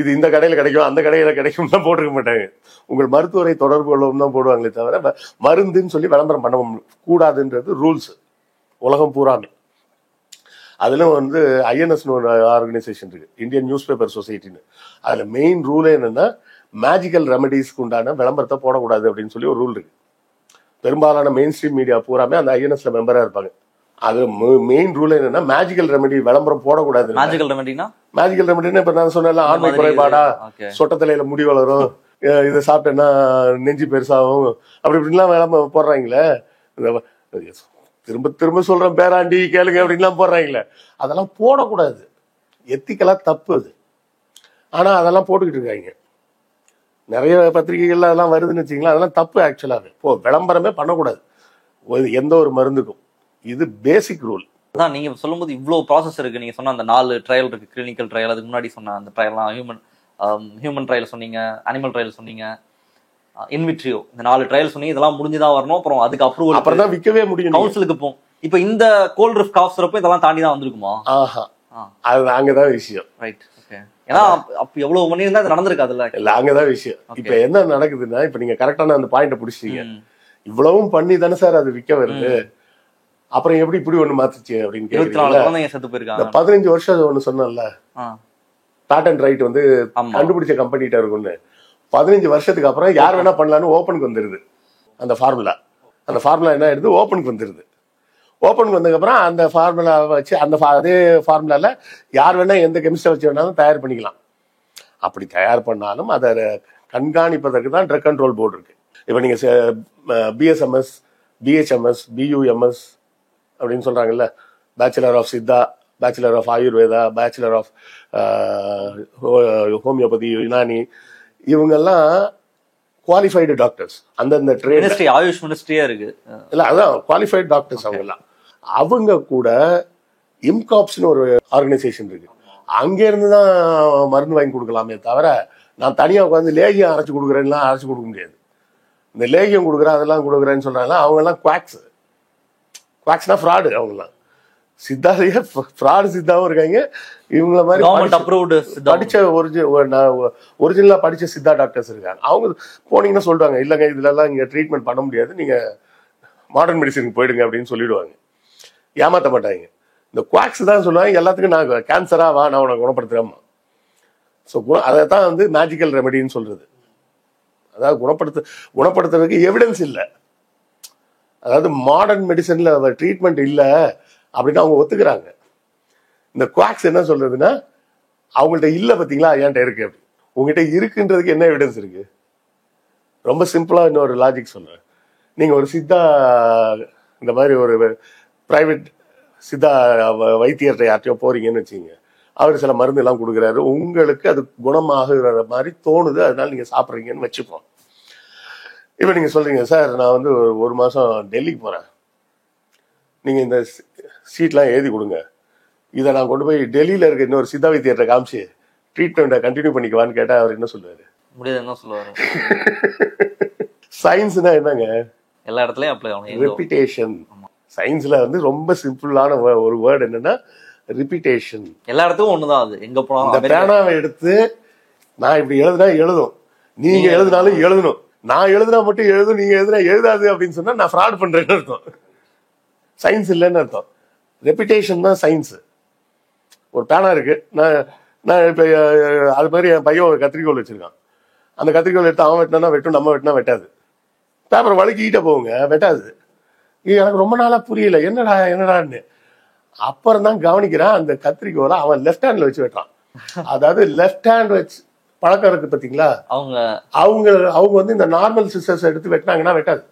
இது இந்த கடையில கிடைக்கும் அந்த கடையில கிடைக்கும் தான் போட்டுக்க மாட்டாங்க, உங்கள் மருத்துவரை தொடர்பு கொள்ளவும் தான் போடுவாங்களே தவிர மருந்துன்னு சொல்லி விளம்பரம் பண்ண கூடாதுன்றது ரூல்ஸ் உலகம் பூராமே. அதுல வந்து ஐஎன்எஸ்னு ஒரு ஆர்கனைசேஷன் இருக்கு, இந்தியன் நியூஸ் பேப்பர் சொசைட்டின்னு. அதுல மெயின் ரூலே என்னன்னா, மேஜிக்கல் ரெமடிஸ்க்கு உண்டான விளம்பரத்தை போடக்கூடாது அப்படின்னு சொல்லி ஒரு ரூல் இருக்கு. பெரும்பாலான மெயின் ஸ்ட்ரீம் மீடியா பூராமே அந்த ஐஎன்எஸ்ல மெம்பரா இருப்பாங்க. அது மெயின் ரூல் என்னன்னா, மேஜிக்கல் ரெமடி விளம்பரம் போடக்கூடாது. மேஜிக்கல் ரெமடினா இப்ப நான் சொன்ன ஆண்மை குறைபாடா, சொட்டத்தலையில முடி வளரும், இதை சாப்பிட்டேன்னா நெஞ்சு பெருசாகும் அப்படி இப்படின்லாம் விளம்பரம் போடுறாங்களே, திரும்ப திரும்ப சொல்றேன் பேராண்டி கேளுங்க அப்படின்லாம் போடுறாங்களே, அதெல்லாம் போடக்கூடாது. எத்திக்கலா தப்பு அது. ஆனா அதெல்லாம் போட்டுக்கிட்டு இருக்காங்க. நிறைய பத்திரிகைகள்ல அதெல்லாம் வருதுன்னு வச்சுங்களா, அதெல்லாம் தப்பு. ஆக்சுவலாவே விளம்பரமே பண்ணக்கூடாது எந்த ஒரு மருந்துக்கும். இது பேசிக் ரூல். அதான் நீங்க சொல்லும்போது இவ்வளவு ப்ராசஸ் இருக்கு. நீங்க சொன்ன அந்த 4 ட்ரையல் இருக்கு, கிளினிக்கல் ட்ரையல், அதுக்கு முன்னாடி சொன்ன அந்த ட்ரையல்லாம் ஹியூமன் ட்ரையல் சொன்னீங்க, அனிமல் ட்ரையல் சொன்னீங்க, இன்விட்ரியோ, இந்த 4 ட்ரையல் சொன்னீங்க. இதெல்லாம் முடிஞ்சுதான் வரணும். அப்புறம் அதுக்கு அப்ரூவல், அப்புறம் தான் விற்கவே முடியும், கவுன்சிலுக்கு போகும். இப்ப இந்த கோல்ட் ரிஃப் காஃப் சிரப் இதெல்லாம் தாண்டி தான் வந்திருக்குமா? அது அங்கதான் விஷயம். ரைட். ஓகே. ஏன்னா அப்ப எவ்வளவு மணி இருந்தா அது நடந்திருக்காதுல்ல. இல்ல, அங்கதான் விஷயம். இப்ப என்ன நடக்குதுன்னா, இப்ப நீங்க கரெக்டான அந்த பாயிண்ட புடிச்சீங்க. இவ்வளவும் பண்ணி தானே சார் அது விற்க வருது, அப்புறம் எப்படி இப்படி ஒண்ணு மாத்துச்சு அப்படின்னு கேக்குறீங்க. 15 வருஷம் ஒண்ணு சொன்னல, பேட்டன்ட் ரைட் வந்து கண்டுபிடிச்ச கம்பெனிட்ட இருக்குன்னு. 15 வருஷத்துக்கு அப்புறம் யார் வேணா பண்ணலான்னு ஓபனுக்கு வந்துருது அந்த ஃபார்முலா. அந்த ஃபார்முலா என்ன ஆயிடுது, ஓப்பனுக்கு வந்துடுது. ஓப்பனுக்கு வந்ததுக்கப்புறம் அந்த ஃபார்முலாவை வச்சு அதே ஃபார்முலாவில் யார் வேணால் எந்த கெமிஸ்ட்ரை வச்சு வேணாலும் தயார் பண்ணிக்கலாம். அப்படி தயார் பண்ணாலும் அதை கண்காணிப்பதற்கு தான் ட்ரக் கண்ட்ரோல் போர்டு இருக்கு. இப்போ நீங்கள் பிஎஸ்எம்எஸ், பிஹெச்எம்எஸ், பியூஎம்எஸ் அப்படின்னு சொல்கிறாங்கல்ல, bachelor of Siddha, bachelor of Ayurveda, bachelor of homeopathy, Unani, இவங்கெல்லாம் குவாலிஃபைடு டாக்டர்ஸ். அந்தந்த ட்ரேட் ஆயுஷ் மினிஸ்ட்ரியே இருக்கு இல்ல, அதான் குவாலிஃபைடு டாக்டர்ஸ். அவங்க கூட இம்காப்ஸ்னு ஒரு ஆர்கனைசேஷன் இருக்கு. அங்கேருந்து தான் மருந்து வாங்கி கொடுக்கலாமே தவிர நான் தனியாக உட்காந்து லேகியம் அரைச்சி கொடுக்குறேன்லாம் அரைச்சி கொடுக்க முடியாது. இந்த லேகியம் கொடுக்குறேன் அதெல்லாம் கொடுக்குறேன்னு சொல்றாங்க, அவங்கெல்லாம் குவாக்ஸ்னா ஃப்ராடு. அவங்கெல்லாம் சித்தாலேயே ஃப்ராடு சித்தாவும் இருக்காங்க. இவங்கள மாதிரி படிச்ச ஒரிஜினலா படிச்ச சித்தா டாக்டர்ஸ் இருக்காங்க. அவங்க போனீங்கன்னா சொல்றாங்க, இல்லைங்க இதுலலாம் இங்க ட்ரீட்மெண்ட் பண்ண முடியாது, நீங்க மாடர்ன் மெடிசனுக்கு போயிடுங்க அப்படின்னு சொல்லிடுவாங்க. ஏமாத்த மாட்டாங்க. இந்த குவாக்ஸ் தான் சொல்லுவாங்க, எல்லாத்துக்கும் நான் கேன்சரா வா நான் உனக்கு குணப்படுத்துறேம்மா. ஸோ அதை தான் வந்து மேஜிக்கல் ரெமெடின்னு சொல்றது. அதாவது குணப்படுத்துறதுக்கு எவிடன்ஸ் இல்லை. அதாவது மாடர்ன் மெடிசன்ல ட்ரீட்மெண்ட் இல்லை அப்படின்னு அவங்க ஒத்துக்கிறாங்க. இந்த குவாக்ஸ் என்ன சொல்றதுன்னா, அவங்கள்ட்ட இல்லை பார்த்தீங்களா, ஏன்ட்ட இருக்கு அப்படி. உங்ககிட்ட இருக்குன்றதுக்கு என்ன எவிடன்ஸ் இருக்கு? ரொம்ப சிம்பிளா இன்னொரு லாஜிக் சொல்றேன். நீங்க ஒரு சித்தா இந்த மாதிரி ஒரு பிரைவேட் சித்தா வைத்தியர்கிட்ட யார்ட்டையோ போறீங்கன்னு வச்சுங்க, அவர் சில மருந்து எல்லாம் கொடுக்குறாரு, உங்களுக்கு அது குணமாகுற மாதிரி தோணுது, அதனால நீங்க சாப்பிட்றீங்கன்னு வச்சுப்போம். இப்ப நீங்க சொல்றீங்க, சார் நான் வந்து ஒரு மாசம் டெல்லிக்கு போறேன், நீங்க இந்த சீட்லாம் எழுதி கொடுங்க, இதை நான் கொண்டு போய் டெல்லியில இருக்க இன்னொரு சித்தா வைத்தியர்கிட்ட காமிச்சு ட்ரீட்மெண்ட்டை கண்டினியூ பண்ணிக்குவான்னு கேட்டா அவர் என்ன சொல்லுவாரு? முடியாதுன்னு சொல்லுவாரு. சயின்ஸ்னா என்னங்க? எல்லா இடத்துலயும் அப்ளை ஆகும். ரெபிடேஷன். சயின்ஸ்ல வந்து ரொம்ப சிம்பிளான ஒரு வேர்டு என்னன்னா ரிப்பீட்டேஷன். எல்லா இடத்துக்கும் ஒண்ணுதான். அது எங்க போனாலும் இந்த பேனாவை எடுத்து நான் இப்படி எழுதுனா எழுதும், நீங்க எழுதினாலும் எழுதணும், நான் எழுதுனா மட்டும் எழுதும், நீங்க எழுதுனா எழுதாது அப்படின்னு சொன்னா நான் ஃப்ராட் பண்றேன்னு அர்த்தம், சயின்ஸ் இல்லைன்னு அர்த்தம். ரெபிடேஷன் தான் சயின்ஸ். ஒரு பேனா இருக்கு, நான் இப்ப அது மாதிரி என் பையன் ஒரு கத்திரிக்கோள் வச்சிருக்கான். அந்த கத்திரிக்கோள் எடுத்து அவன் வெட்டினா வெட்டும், நம்ம வெட்டினா வெட்டாது. பேப்பர் வழுக்கிட்ட போகுங்க, வெட்டாது. இது எனக்கு ரொம்ப நாளா புரியல, என்னடான்னு. அப்புறம் தான் கவனிக்கிறான், அந்த கத்திரிக்கோளை அவன் லெஃப்ட் ஹேண்ட்ல வச்சு வெட்டான். அதாவது லெஃப்ட் ஹேண்ட் வச்சு பழக்கம் இருக்கு பாத்தீங்களா, அவங்க வந்து இந்த நார்மல் சிசர்ஸ் எடுத்து வெட்டினாங்கன்னா வெட்டாது.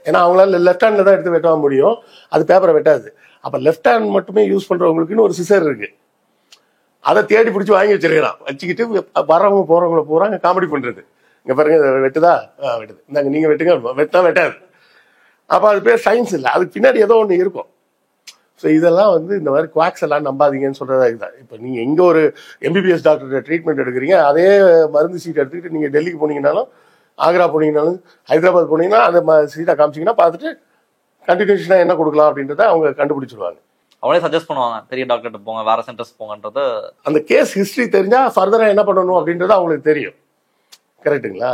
ஏன்னா அவங்களால லெஃப்ட் ஹேண்ட்ல தான் எடுத்து வெட்ட முடியும், அது பேப்பரை வெட்டாது. அப்ப லெஃப்ட் ஹேண்ட் மட்டுமே யூஸ் பண்றவங்களுக்குன்னு ஒரு சிசர் இருக்கு, அதை தேடி பிடிச்சி வாங்கி வச்சிருக்கிறான். வச்சுக்கிட்டு வரவங்க போறவங்கள போறாங்க காமெடி பண்றது, இங்க பாருங்க வெட்டுதா, வெட்டுது, இந்தாங்க நீங்க வெட்டுங்க, வெட்டா வெட்டாது. அப்ப அது பேர் சயின்ஸ் இல்லை, அதுக்கு பின்னாடி ஏதோ ஒண்ணு இருக்கும். ஸோ இதெல்லாம் வந்து இந்த மாதிரி குவாக்ஸ் எல்லாம் நம்பாதீங்கன்னு சொல்றதா இதுதான். இப்போ நீங்க எங்க ஒரு எம்பிபிஎஸ் டாக்டர் ட்ரீட்மெண்ட் எடுக்கிறீங்க, அதே மருந்து சீட் எடுத்துக்கிட்டு நீங்க டெல்லிக்கு போனீங்கன்னாலும், ஆக்ரா போனீங்கன்னாலும், ஹைதராபாத் போனீங்கன்னா அந்த சீட்டை காமிச்சிங்கன்னா பார்த்துட்டு கண்டினியூஷனா என்ன கொடுக்கலாம் அப்படின்றத அவங்க கண்டுபிடிச்சிருவாங்க. அவங்களே சஜஸ்ட் பண்ணுவாங்க, பெரிய டாக்டர்கிட்ட போங்க, வேற சென்டர்ஸ் போங்கன்றது. அந்த கேஸ் ஹிஸ்டரி தெரிஞ்சா ஃபர்தரா என்ன பண்ணணும் அப்படின்றது அவங்களுக்கு தெரியும். கரெக்டுங்களா?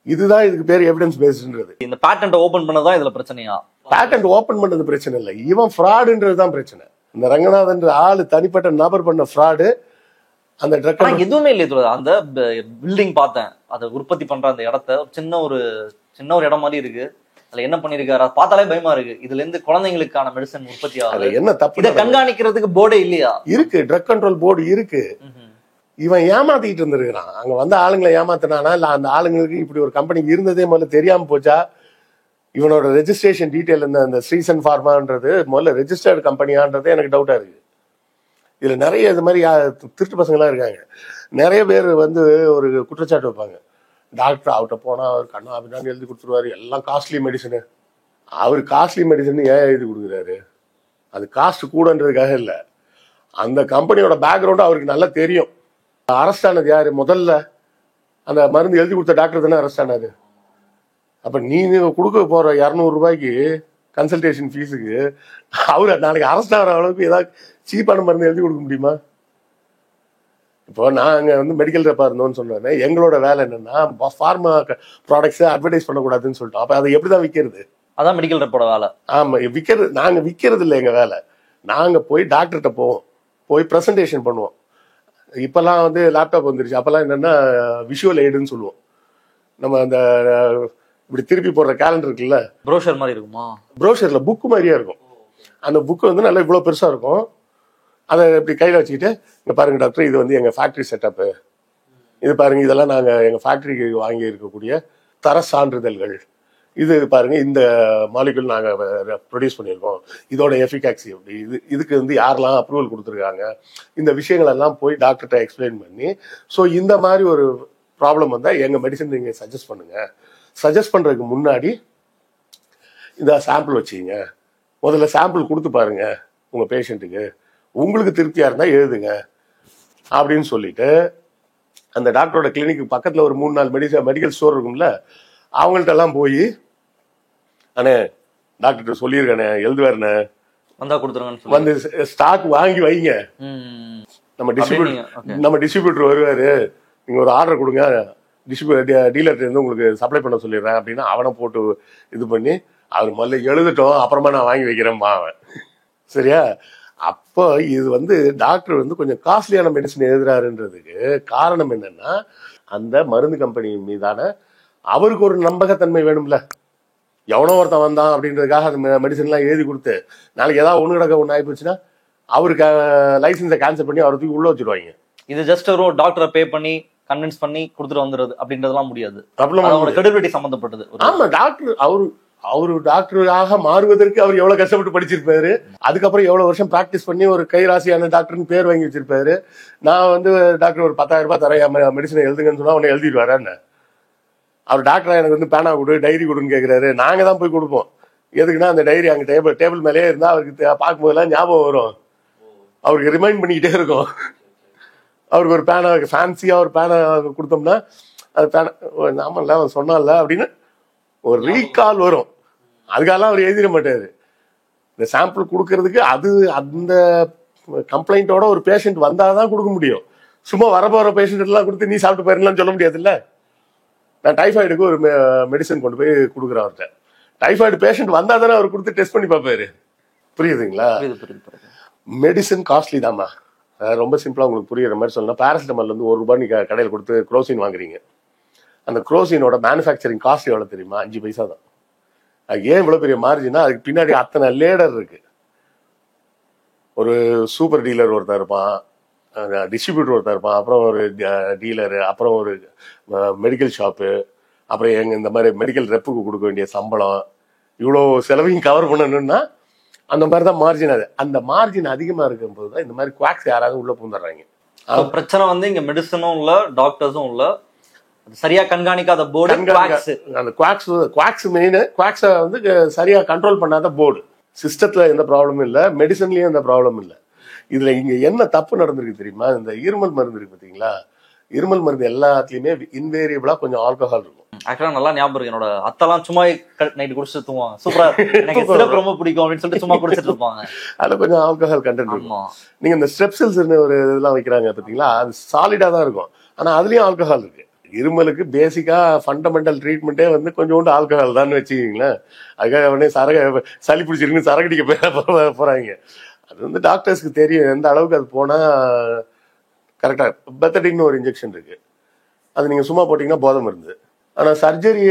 இதுதான் இதுக்கு பேர் எவிடன்ஸ் பேஸ்டுன்றது. இந்த பேட்டன்ட் ஓபன் பண்ணதான் இதுல பிரச்சனையா? பேட்டன்ட் ஓபன் பண்ணது பிரச்சனை இல்லை, இவன் ஃப்ராடுன்றது தான் பிரச்சனை. இந்த ரங்கநாதன் ஆளு தனிப்பட்ட நபர் பண்ண ஃப்ராடு. அந்த ட்ரக் எதுவுமே இல்லை. அந்த பில்டிங் பார்த்தேன், அதை உற்பத்தி பண்ற அந்த இடத்த சின்ன ஒரு இடம் மாதிரி இருக்கு. அதுல என்ன பண்ணிருக்காரு பார்த்தாலே பயமா இருக்கு. இதுல இருந்து குழந்தைங்களுக்கான மெடிசன் உற்பத்தி ஆகுது. என்ன தப்பு? இதை கண்காணிக்கிறதுக்கு போர்டே இல்லையா? இருக்கு, ட்ரக் கண்ட்ரோல் போர்டு இருக்கு. இவன் ஏமாத்திட்டு இருந்திருக்கிறான். அங்க வந்து ஆளுங்களை ஏமாத்தினானா இல்ல அந்த ஆளுங்களுக்கு இப்படி ஒரு கம்பெனி இருந்ததே முதல்ல தெரியாம போச்சா? இவனோட ரெஜிஸ்ட்ரேஷன் டீடைல் இந்த ஸ்ரீசன் ஃபார்மான்றது முதல்ல ரெஜிஸ்டர்டு கம்பெனியான்றது எனக்கு டவுட்டா இருக்கு. இதுல நிறைய இது மாதிரி திருட்டு பசங்களாம் இருக்காங்க. நிறைய பேர் வந்து ஒரு குற்றச்சாட்டு வைப்பாங்க, டாக்டர் அவர்கிட்ட போனா அவர் கண்ணா அப்படின்னு எழுதி கொடுத்துருவாரு, எல்லாம் காஸ்ட்லி மெடிசனு. அவர் காஸ்ட்லி மெடிசன் ஏன் எழுதி கொடுக்குறாரு? அது காஸ்ட் கூடன்றதுக்காக இல்லை, அந்த கம்பெனியோட பேக்ரவுண்டு அவருக்கு நல்லா தெரியும். அரெஸ்ட் ஆனது யாரு? முதல்ல அந்த மருந்து எழுதி கொடுத்த டாக்டர் தானே அரெஸ்ட் ஆனாரு. அப்ப நீங்க கொடுக்க போற 200 ரூபாய்க்கு கன்சல்டேஷன் ஃபீஸுக்கு அவரு நாளைக்கு அரெஸ்ட் ஆகிற அளவுக்கு ஏதாவது சீப்பான மருந்து எழுதி கொடுக்க முடியுமா? இப்போ நாங்க வந்து மெடிக்கல் ரெப்பா இருந்தோம்னு சொன்னோன்னே எங்களோட வேலை என்னன்னா ஃபார்மா ப்ராடக்ட்ஸை அட்வர்டைஸ் பண்ணக்கூடாதுன்னு சொல்லிட்டோம். அப்ப அதை எப்படிதான் விற்கிறது? அதான் மெடிக்கல் ரெப்போட வேலை. ஆமா, விற்கிறது. நாங்க விற்கிறது இல்லை எங்க வேலை. நாங்க போய் டாக்டர்கிட்ட போவோம், போய் ப்ரெசன்டேஷன் பண்ணுவோம். இப்பெல்லாம் வந்து லேப்டாப் வந்துருச்சு, அப்பெல்லாம் என்னன்னா விஷுவல் எய்டுன்னு சொல்லுவோம். நம்ம அந்த இப்படி திருப்பி போடுற கேலண்டர் இருக்குல்ல, ப்ரோஷர் மாதிரி இருக்குமா? ப்ரோஷர்ல புக்கு மாதிரியா இருக்கும். அந்த புக்கு வந்து நல்லா இவ்வளவு பெருசா இருக்கும். அதை இப்படி கையில வச்சுக்கிட்டு, இங்க பாருங்க டாக்டர், இது வந்து எங்க ஃபேக்டரி செட்டப்பு, இது பாருங்க இதெல்லாம் நாங்க எங்க ஃபேக்டரிக்கு வாங்கி இருக்கக்கூடிய தர சான்றிதழ்கள், இது பாருங்க இந்த மாலிகுல் நாங்க ப்ரொடியூஸ் பண்ணியிருக்கோம், இதோட எஃபிகாக்சி எப்படி, இதுக்கு வந்து யாரெல்லாம் அப்ரூவல் கொடுத்துருக்காங்க, இந்த விஷயங்கள் எல்லாம் போய் டாக்டர்கிட்ட எக்ஸ்பிளைன் பண்ணி, ஸோ இந்த மாதிரி ஒரு ப்ராப்ளம் வந்தா எங்க மெடிசன் நீங்க சஜஸ்ட் பண்ணுங்க. சஜஸ்ட் பண்றதுக்கு முன்னாடி இந்த சாம்பிள் வச்சுங்க, முதல்ல சாம்பிள் கொடுத்து பாருங்க உங்க பேஷண்ட்டுக்கு, உங்களுக்கு திருப்தியா இருந்தா எழுதுங்க அப்படின்னு சொல்லிட்டு, அந்த டாக்டரோட கிளினிக்கு பக்கத்துல ஒரு 3-4 மெடிக்கல் ஸ்டோர் இருக்கும்ல, அவங்கள்ட்ட எல்லாம் போய், அண்ணே டாக்டர் சொல்லியிருக்கானே எழுதுவாருண்ணே, வந்தா கொடுத்துருங்க, வந்து ஸ்டாக் வாங்கி வைங்க, நம்ம டிஸ்ட்ரிபியூட்டர் வருவாரு, நீங்க ஒரு ஆர்டர் கொடுங்க, டீலர்ட்ட இருந்து உங்களுக்கு சப்ளை பண்ண சொல்லிடுறேன் அப்படின்னா அவனை போட்டு இது பண்ணி, அவர் முதல்ல எழுதட்டும் அப்புறமா நான் வாங்கி வைக்கிறேன் அவன். சரியா? அப்போ இது வந்து டாக்டர் வந்து கொஞ்சம் காஸ்ட்லியான மெடிசன் எழுதுறாருன்றதுக்கு காரணம் என்னன்னா, அந்த மருந்து கம்பெனி மீதான அவருக்கு ஒரு நம்பகத்தன்மை வேணும்ல. எவனோ ஒருத்தன் வந்தான் அப்படின்றதுக்காக அந்த மெடிசன் எல்லாம் எழுதி கொடுத்து நாளைக்கு ஏதாவது ஒண்ணு கிடக்க ஒண்ணு ஆகி போச்சுன்னா அவருக்கு லைசன்ஸை கேன்சல் பண்ணி அவரை தூக்கி உள்ள வச்சிருவாங்க. இது ஜஸ்ட் ஒரு டாக்டரை பே பண்ணி கன்வின்ஸ் பண்ணி கொடுத்துட்டு வந்துடுறது அப்படின்றதெல்லாம் முடியாது. அப்படிலாம் கிரெடிபிலிட்டி சம்பந்தப்பட்டது. ஆமா, டாக்டர் அவரு டாக்டராக மாறுவதற்கு அவர் எவ்வளவு கஷ்டப்பட்டு படிச்சிருப்பாரு, அதுக்கப்புறம் எவ்வளவு வருஷம் பிராக்டிஸ் பண்ணி ஒரு கைராசியான டாக்டர்னு பேர் வாங்கி வச்சிருப்பாரு. நான் வந்து டாக்டர் ஒரு 10,000 ரூபாய் தரேன் மெடிசனை எழுதுங்கன்னு சொன்னா அவனை எழுதிடுவாரு. என்ன அவர் டாக்டரா எனக்கு வந்து பேனா கொடு டைரி கொடுன்னு கேட்கிறாரு, நாங்க தான் போய் கொடுப்போம். எதுக்குன்னா அந்த டைரி அங்க டேபிள் மேலேயே இருந்தா அவருக்கு பார்க்கும்போதெல்லாம் ஞாபகம் வரும், அவருக்கு ரிமைண்ட் பண்ணிக்கிட்டே இருக்கும். அவருக்கு ஒரு பேனா ஃபேன்சியா ஒரு பேனா கொடுத்தோம்னா அது பேனா நாமல்ல அவன் சொன்னான்ல அப்படின்னு ஒரு ரீகால் வரும். அதுக்காகலாம் அவர் எழுதிட மாட்டாரு. இந்த சாம்பிள் கொடுக்கறதுக்கு அது அந்த கம்ப்ளைண்டோட ஒரு பேஷண்ட் வந்தாதான் கொடுக்க முடியும். சும்மா வரப்போற பேஷண்ட் எல்லாம் கொடுத்து நீ சாப்பிட்டு போயிருலாம் சொல்ல முடியாதுல்ல. நான் டைஃபாய்டுக்கு ஒரு மெடிசன் கொண்டு போய் கொடுக்குறேன் அவர்கிட்ட. டைஃபாய்டு பேஷண்ட் வந்தா தானே அவர் கொடுத்து டெஸ்ட் பண்ணி பார்ப்பாரு. புரியுதுங்களா? மெடிசன் காஸ்ட்லி தாமா. ரொம்ப சிம்பிளா உங்களுக்கு புரியுற மாதிரி சொல்லணும். பேராசிட்டமால் வந்து ₹1 நீங்க கடையில் கொடுத்து குரோசின் வாங்குறீங்க. அந்த குரோசினோட மேனுஃபேக்சரிங் காஸ்ட் எவ்வளவு தெரியுமா? 5 பைசா தான். அது ஏன் இவ்வளவு பெரிய மார்ஜினா, அதுக்கு பின்னாடி அத்தனை லேடர் இருக்கு. ஒரு சூப்பர் டீலர் ஒருத்தர் இருப்பான், டிஸ்ட்ரிபியூட்டர் ஒருத்தர் இருப்பான், அப்புறம் ஒரு டீலரு, அப்புறம் ஒரு மெடிக்கல் ஷாப்பு, அப்புறம் எங்க இந்த மாதிரி மெடிக்கல் ரெப்புக்கு கொடுக்க வேண்டிய சம்பளம், இவ்வளோ செலவையும் கவர் பண்ணணும்னா அந்த மாதிரி தான் மார்ஜின். அது அந்த மார்ஜின் அதிகமா இருக்கும் போதுதான் இந்த மாதிரி குவாக்ஸ் யாராவது உள்ள பூந்துடுறாங்க. பிரச்சனை வந்து இங்க மெடிசனும் இல்ல டாக்டர்ஸும் இல்ல, சரியா கண்காணிக்காத போர்டு. அந்த குவாக்ஸ் மெயின், குவாக்ஸை வந்து சரியா கண்ட்ரோல் பண்ணாத போர்டு. சிஸ்டத்துல எந்த ப்ராப்ளமும் இல்ல, மெடிசன்லயும் எந்த ப்ராப்ளமும் இல்ல. இதுல இங்க என்ன தப்பு நடந்திருக்கு தெரியுமா? இந்த இருமல் மருந்து இருக்கு பாத்தீங்களா, இருமல் மருந்து எல்லாத்துலயுமே இன்வேரியபிளா கொஞ்சம் ஆல்கஹால் இருக்கும். ஆக்சுவலா நல்லா ஞாபகம் இருக்கு, என்னோட அத்தெல்லாம் சும்மா நைட்டு குடிச்சிட்டு தூங்குவாங்க. சூப்பரா எனக்கு சிரப் ரொம்ப பிடிக்கும் அப்படின்னு சொல்லிட்டு சும்மா குடிச்சிட்டு இருப்பாங்க. அதுல கொஞ்சம் ஆல்கஹால் கண்டென்ட் இருக்கும். நீங்க இந்த ஸ்ட்ரெப்சில்ஸ் ஒரு இதெல்லாம் வைக்கிறாங்க பாத்தீங்களா, அது சாலிடா தான் இருக்கும், ஆனா அதுலயும் ஆல்கஹால் இருக்கு. இருமலுக்கு பேசிக்கா ஃபண்டமெண்டல் ட்ரீட்மெண்ட்டே வந்து கொஞ்சோண்டு ஆல்கஹால் தான் வச்சுக்கிங்களேன். அதுக்காக உடனே சளி பிடிச்சிருக்கு சரக்கடிக்க போறாங்க. அது வந்து டாக்டர்ஸ்க்கு தெரியும் எந்த அளவுக்கு அது போனா கரெக்டா. பெத்தடின்னு ஒரு இன்ஜெக்ஷன் இருக்கு, அது நீங்க சும்மா போட்டீங்கன்னா போதை மருந்து. ஆனா சர்ஜரி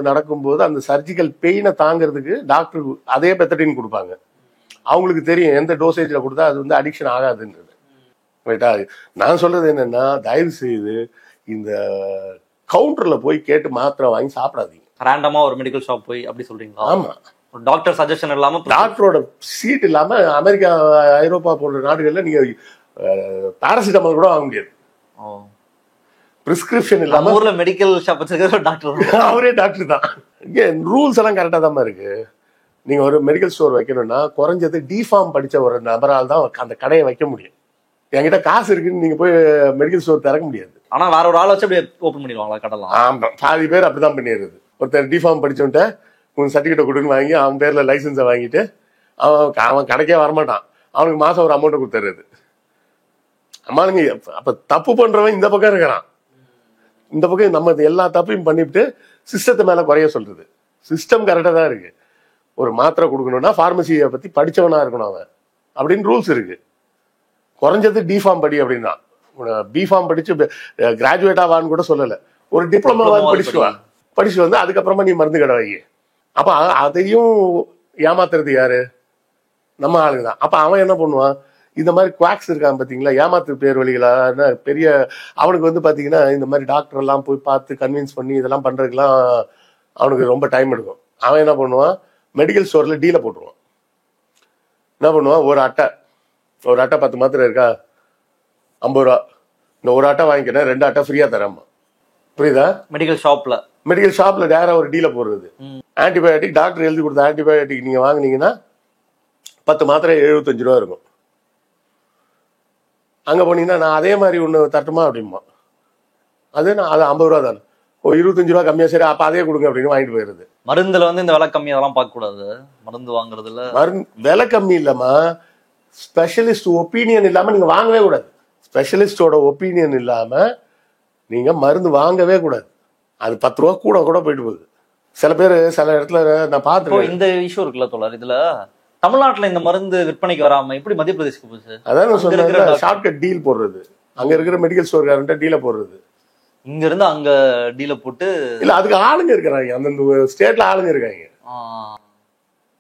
நடக்கும்போது அந்த சர்ஜிக்கல் பெயினை தாங்கிறதுக்கு டாக்டர் அதே பெத்தடின் கொடுப்பாங்க. அவங்களுக்கு தெரியும் எந்த டோசேஜ்ல கொடுத்தா அது வந்து அடிக்ஷன் ஆகாதுன்றது. ரைட்டா? நான் சொல்றது என்னன்னா, தயவு செய்து இந்த கவுண்டர்ல போய் கேட்டு மாத்திரை வாங்கி சாப்பிடாதீங்க. ரேண்டமா ஒரு மெடிக்கல் ஷாப் போய் அப்படி சொல்றீங்களா? ஆமா, டாக்டர் சஜஷன் இல்லாம, டாக்டரோட சீட் இல்லாம அமெரிக்கா ஐரோப்பா போன்ற நாடுகள்ல நீங்க பாராசிட்டமால் கூட வாங்க முடியாது. பிரிஸ்கிரிப்ஷன் இல்லாம ஊர்ல மெடிக்கல் ஷாப் வச்சிருக்கிற டாக்டர் அவரே டாக்டர் தான். இங்க ரூல்ஸ் எல்லாம் கரெக்டா தான் இருக்கு. நீங்க ஒரு மெடிக்கல் ஸ்டோர் வைக்கணும்னா குறைஞ்சது டிஃபார்ம் படிச்ச ஒரு நபரால் தான் அந்த கடையை வைக்க முடியும். என்கிட்ட காசு இருக்குன்னு நீங்க போய் மெடிக்கல் ஸ்டோர் திறக்க முடியாது. ஆனா வேற ஒரு ஆள் வச்சு அப்படியே ஓபன் பண்ணிடுவாங்களா கடலாம்? ஆமா, பாதி பேர் அப்படிதான் பண்ணிடுறது. ஒருத்தர் டிஃபார்ம் படிச்சவன்ட்ட உங்க சர்டிபிகேட் கொடுன்னு வாங்கி அவன் பேர்ல லைசன்ஸை வாங்கிட்டு அவன் கடைக்கே வரமாட்டான், அவனுக்கு மாசம் ஒரு அமௌண்ட்டை கொடுத்துறது. அம்மாளுங்க அப்ப தப்பு பண்றவன் இந்த பக்கம் இருக்கிறான், இந்த பக்கம் நம்ம எல்லா தப்பையும் பண்ணிவிட்டு சிஸ்டத்தை மேல குறைய சொல்றது. சிஸ்டம் கரெக்டா தான் இருக்கு. ஒரு மாத்திரை கொடுக்கணும்னா பார்மசியை பத்தி படிச்சவனா இருக்கணும் அவன் அப்படின்னு ரூல்ஸ் இருக்கு. குறைஞ்சது டிஃபார்ம் படி அப்படின்னா, பிஃபார்ம் படிச்சு கிராஜுவேட் ஆவான்னு கூட சொல்லல, ஒரு டிப்ளமாவான்னு படிச்சுவா. படிச்சுட்டு வந்து அதுக்கப்புறமா நீ மருந்து கடை வை. அப்ப அதையும் ஏமாத்துறது யாரு? நம்ம ஆளுங்க தான். அப்ப அவன் என்ன பண்ணுவான், இந்த மாதிரி குவாக்ஸ் இருக்கான் பாத்தீங்களா, ஏமாத்து பேர் வழிகளான பெரிய, அவனுக்கு வந்து பாத்தீங்கன்னா இந்த மாதிரி டாக்டர் எல்லாம் போய் பார்த்து கன்வின்ஸ் பண்ணி இதெல்லாம் பண்றதுக்கெல்லாம் அவனுக்கு ரொம்ப டைம் எடுக்கும். அவன் என்ன பண்ணுவான், மெடிக்கல் ஸ்டோர்ல டீல போட்டுருவான். என்ன பண்ணுவான், ஒரு அட்டை 10 மாத்திரை இருக்கா, 50 ரூபா, இந்த ஒரு அட்டை வாங்கிக்கிறேன், 2 அட்டை ஃப்ரீயா தரேம்மா. புரியுதா? மெடிக்கல் ஷாப்ல டேரா ஒரு டீல போடுறது. ஆன்டிபயோட்டிக் டாக்டர் எழுதி கொடுத்த ஆன்டிபயோட்டிக் நீங்க வாங்கினீங்கன்னா 10 மாத்திரை 75 ரூபா இருக்கும். அங்க போனீங்கன்னா நான் அதே மாதிரி ஒண்ணு தட்டுமா அப்படிமா, அது 50 ரூபா தானே, 25 ரூபா கம்மியா, சரி அப்ப அதே கொடுங்க அப்படின்னு வாங்கிட்டு போயிருது. மருந்துல வந்து இந்த விலை கம்மி அதெல்லாம் பார்க்க கூடாது. மருந்து வாங்குறதுல விலை கம்மி இல்லமா, ஸ்பெஷலிஸ்ட் ஒப்பீனியன் இல்லாம நீங்க வாங்கவே கூடாது. ஸ்பெஷலிஸ்டோட ஒப்பீனியன் இல்லாம நீங்க மருந்து வாங்கவே கூடாது. அது 10 ரூபா கூட போயிட்டு போகுது. சில பேர் சில இடத்துல நான் பார்த்துருக்கேன். இந்த இஷ்யூ இருக்குல்ல தோழர், இதுல தமிழ்நாட்டுல இந்த மருந்து விற்பனைக்கு வராம எப்படி மத்திய பிரதேசத்துக்கு போச்சு? அதான் சொன்னேன், ஷார்ட்கட் டீல் போடுறது. அங்க இருக்கிற மெடிக்கல் ஸ்டோர்காரன்ட்ட டீல போடுறது, இங்க இருந்து அங்க டீல போட்டு. இல்ல அதுக்கு ஆளுங்க இருக்கிறாங்க, அந்தந்த ஸ்டேட்ல ஆளுங்க இருக்காங்க.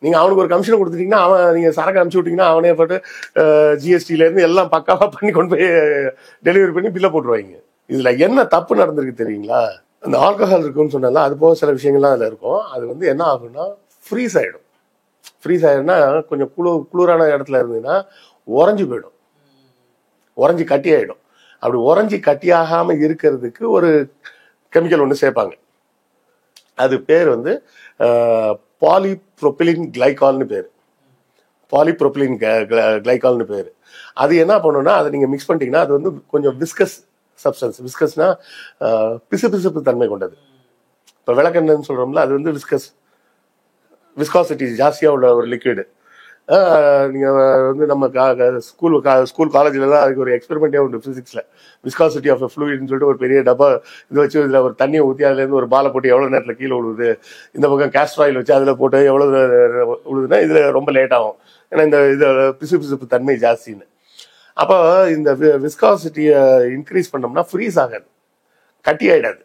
நீங்க அவனுக்கு ஒரு கமிஷன் கொடுத்துட்டீங்கன்னா, அவன் நீங்க சரக்கு அனுப்பிச்சு விட்டீங்கன்னா அவனே போட்டு ஜிஎஸ்டில இருந்து எல்லாம் பக்காவா பண்ணி கொண்டு போய் டெலிவரி பண்ணி பில்ல போட்டுருவாங்க. இதுல என்ன தப்பு நடந்திருக்கு தெரியுங்களா? அந்த ஆல்கஹால் இருக்குன்னு சொன்னால அது போக சில விஷயங்கள்லாம் அதுல இருக்கும். அது வந்து என்ன ஆகும்னா ஃப்ரீஸ் ஆயிடும். ஃப்ரீஸ் ஆயிடும்னா கொஞ்சம் குளிரான இடத்துல இருந்ததுன்னா உறைஞ்சு போயிடும், உறைஞ்சி கட்டி ஆயிடும். அப்படி உறைஞ்சி கட்டியாகாம இருக்கிறதுக்கு ஒரு கெமிக்கல் ஒன்று சேர்ப்பாங்க. அது பேர் வந்து பாலிப்ரோபிலின் கிளைகால்னு பேர். பாலிப்ரோபிலின் கிளைகால்னு பேர். அது என்ன பண்ணுன்னா, அதை நீங்க மிக்ஸ் பண்ணிட்டீங்கன்னா அது வந்து கொஞ்சம் விஸ்கஸ் சப்ஸ்டன்ஸ். விஸ்கஸ்னா பிசுபிசுப்பு தன்மை கொண்டது. இப்போ விளக்கெண்ணன்னு சொல்றோம்ல, அது வந்து விஸ்காசிட்டி ஜாஸ்தியா உள்ள ஒரு லிக்விடு. நீங்க வந்து நம்ம ஸ்கூல் காலேஜ்லாம் அதுக்கு ஒரு எக்ஸ்பெரிமெண்டே உண்டு பிசிக்ஸ்ல. விஸ்காசிட்டி ஆஃப் ஃப்ளூயிட்னு சொல்லிட்டு ஒரு பெரிய டப்பா இது வச்சு இதுல ஒரு தண்ணியை ஊற்றி அதுல இருந்து ஒரு பாலை போட்டு எவ்வளவு நேரத்தில் கீழே விழுவுது, இந்த பக்கம் கேஸ்டர் ஆயில் வச்சு அதுல போட்டு எவ்வளவு விழுதுன்னா இதுல ரொம்ப லேட் ஆகும், ஏன்னா இந்த இது பிசுபிசுப்பு தன்மை ஜாஸ்தின்னு. அப்போ இந்த விஸ்காசிட்டியை இன்க்ரீஸ் பண்ணோம்னா ஃப்ரீஸ் ஆகாது, கட்டி ஆயிடாது.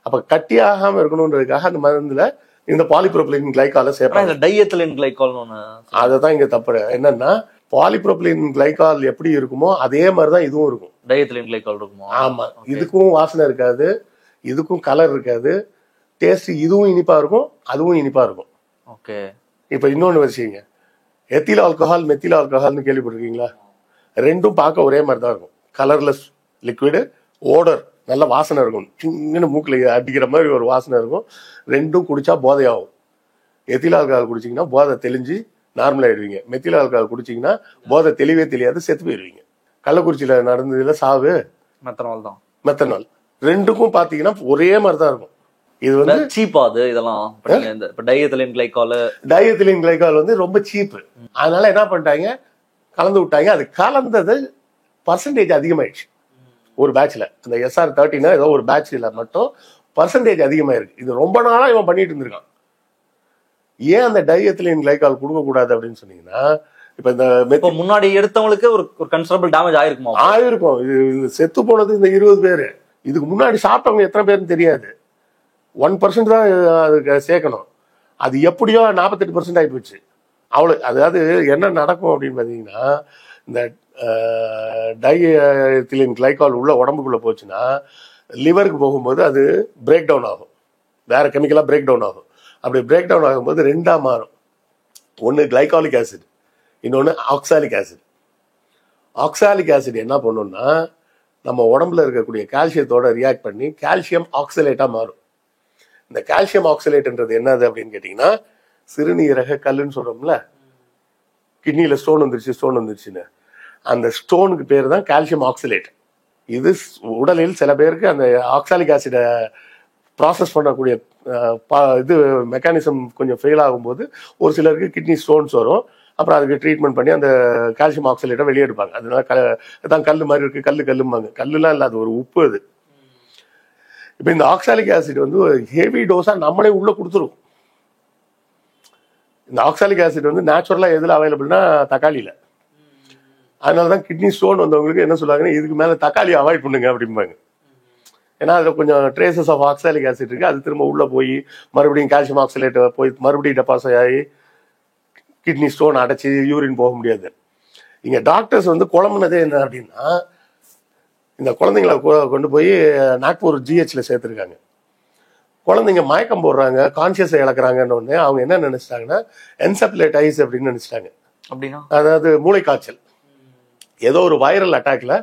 அப்ப கட்டி ஆகாம இருக்கணும்ன்றதுக்காக அந்த மருந்துல இந்த பாலிப்ரோபிலின் கிளைகால சேர்ப்பாங்க. டைஎத்திலின் கிளைகால்னு ஒண்ணு. அதுதான் இங்க தப்பு. என்னன்னா பாலிப்ரோபிலின் கிளைகால் எப்படி இருக்குமோ அதே மாதிரிதான் இதுவும் இருக்கும். டைஎத்திலின் கிளைகால் இருக்குமோ? ஆமா. இதுக்கும் வாசனை இருக்காது, இதுக்கும் கலர் இருக்காது, டேஸ்ட் இதுவும் இனிப்பா இருக்கும், அதுவும் இனிப்பா இருக்கும். ஓகே. இப்ப இன்னொன்னு வச்சுக்கீங்க, எத்தில் ஆல்கஹால் மெத்தில் ஆல்கஹால்னு கேள்விப்பட்டிருக்கீங்களா? ரெண்டும் பார்க்க ஒரே மாதிரி தான் இருக்கும். கலர்லெஸ் லிக்விடு, ஓடர் நல்ல வாசனை இருக்கும், சின்ன மூக்கில் அடிக்கிற மாதிரி ஒரு வாசனை இருக்கும். ரெண்டும் குடிச்சா போதையாகும். எத்தில் ஆல்கஹால் குடிச்சிங்கன்னா போதை தெளிஞ்சு நார்மல் ஆயிடுவீங்க. மெத்தில் ஆல்கஹால் குடிச்சிங்கன்னா போதை தெளிவே தெரியாது, செத்து போயிடுவீங்க. கள்ளக்குறிச்சியில நடந்ததுல சாவு மெத்தனால் தான். மெத்தனால் ரெண்டுக்கும் பாத்தீங்கன்னா ஒரே மாதிரி தான் இருக்கும். இது வந்து சீப்பா அது இதெல்லாம். டைஎத்திலின் கிளைகால் வந்து ரொம்ப சீப்பு. அதனால என்ன பண்ணிட்டாங்க, கலந்து விட்டாங்க. அது கலந்தது பர்சன்டேஜ் அதிகமாயிடுச்சு ஒரு பேட்ச்ல. அந்த SR13 ஏதோ ஒரு பேட்ச்ல மட்டும் பர்சன்டேஜ் அதிகமாயிருக்கு. இது ரொம்ப நாளா இவன் பண்ணிட்டு இருந்திருக்கான். ஏன் அந்த டைஎத்திலின் கிளைகால் கொடுக்க கூடாது அப்படின்னு சொன்னீங்கன்னா, இப்ப இந்த முன்னாடி எடுத்தவங்களுக்கு ஒரு கன்சிடரபிள் டேமேஜ் ஆயிருக்குமா? ஆயிருக்கும். இது செத்து போனது இந்த 20 பேரு. இதுக்கு முன்னாடி சாப்பிட்டவங்க எத்தனை பேருன்னு தெரியாது. 1% தான் அதுக்கு சேர்க்கணும். அது எப்படியோ 48% ஆகி போச்சு. அவ்வளவு. அதாவது என்ன நடக்கும் அப்படின்னு பாத்தீங்கன்னா, இந்த டைஎத்திலின் கிளைகால் உள்ள உடம்புக்குள்ள போச்சுன்னா லிவருக்கு போகும்போது அது பிரேக் டவுன் ஆகும், வேற கெமிக்கலா பிரேக் டவுன் ஆகும். அப்படி பிரேக் டவுன் ஆகும்போது ரெண்டா மாறும். ஒன்னு கிளைகாலிக் ஆசிட், இன்னொன்னு ஆக்சாலிக் ஆசிட். ஆக்சாலிக் ஆசிட் என்ன பண்ணும்னா நம்ம உடம்புல இருக்கக்கூடிய கால்சியத்தோட ரியாக்ட் பண்ணி கால்சியம் ஆக்சலேட்டா மாறும். இந்த கால்சியம் ஆக்சலேட்ன்றது என்னது அப்படின்னு கேட்டீங்கன்னா, சிறுநீரக கல்லுன்னு சொல்றோம்ல, கிட்னியில ஸ்டோன் வந்துருச்சுன்னு, அந்த ஸ்டோனுக்கு பேர் தான் கால்சியம் ஆக்சலேட். இது உடலில் சில பேருக்கு அந்த ஆக்சாலிக் ஆசிட ப்ராசஸ் பண்ணக்கூடிய இது மெக்கானிசம் கொஞ்சம் ஃபெயில் ஆகும்போது ஒரு சிலருக்கு கிட்னி ஸ்டோன்ஸ் வரும். அப்புறம் அதுக்கு ட்ரீட்மெண்ட் பண்ணி அந்த கால்சியம் ஆக்சலேட்டை வெளியே எடுப்பாங்க. அதனால கல் மாதிரி இருக்கு, கல்லும்பாங்க. கல்லுலாம் இல்லை, அது ஒரு உப்பு. அது இப்ப இந்த ஆக்சாலிக் ஆசிட் வந்து ஹெவி டோஸா நம்மளே உள்ள கொடுத்துரும். இந்த ஆக்சாலிக் ஆசிட் வந்து நேச்சுரலா எதுல அவைலபிள்னா தக்காளியில. அதனாலதான் கிட்னி ஸ்டோன் வந்தவங்களுக்கு என்ன சொல்லுவாங்கன்னா, இதுக்கு மேல தக்காளி அவாய்ட் பண்ணுங்க அப்படிம்பாங்க. ஏன்னா அதில் கொஞ்சம் ட்ரேசஸ் ஆஃப் ஆக்சாலிக் ஆசிட் இருக்குது. அது திரும்ப உள்ளே போய் மறுபடியும் கால்சியம் ஆக்சலேட் போய் மறுபடியும் டெபாசிட் ஆகி கிட்னி ஸ்டோன் அடைச்சி யூரின் போக முடியாது. இங்கே டாக்டர்ஸ் வந்து குழம்புனதே என்ன அப்படின்னா, இந்த குழந்தைங்களை கொண்டு போய் நாக்பூர் ஜிஹெச்ல சேர்த்துருக்காங்க. குழந்தைங்க மயக்கம் போடுறாங்க, கான்சியஸை இழக்கிறாங்கன்னு ஒன்று அவங்க என்ன நினைச்சிட்டாங்கன்னா என்செபலைட்டிஸ் அப்படின்னு நினைச்சிட்டாங்க. அப்படின்னா அதாவது மூளைக்காய்ச்சல். ஏதோ ஒரு வைரல் அட்டாக்ல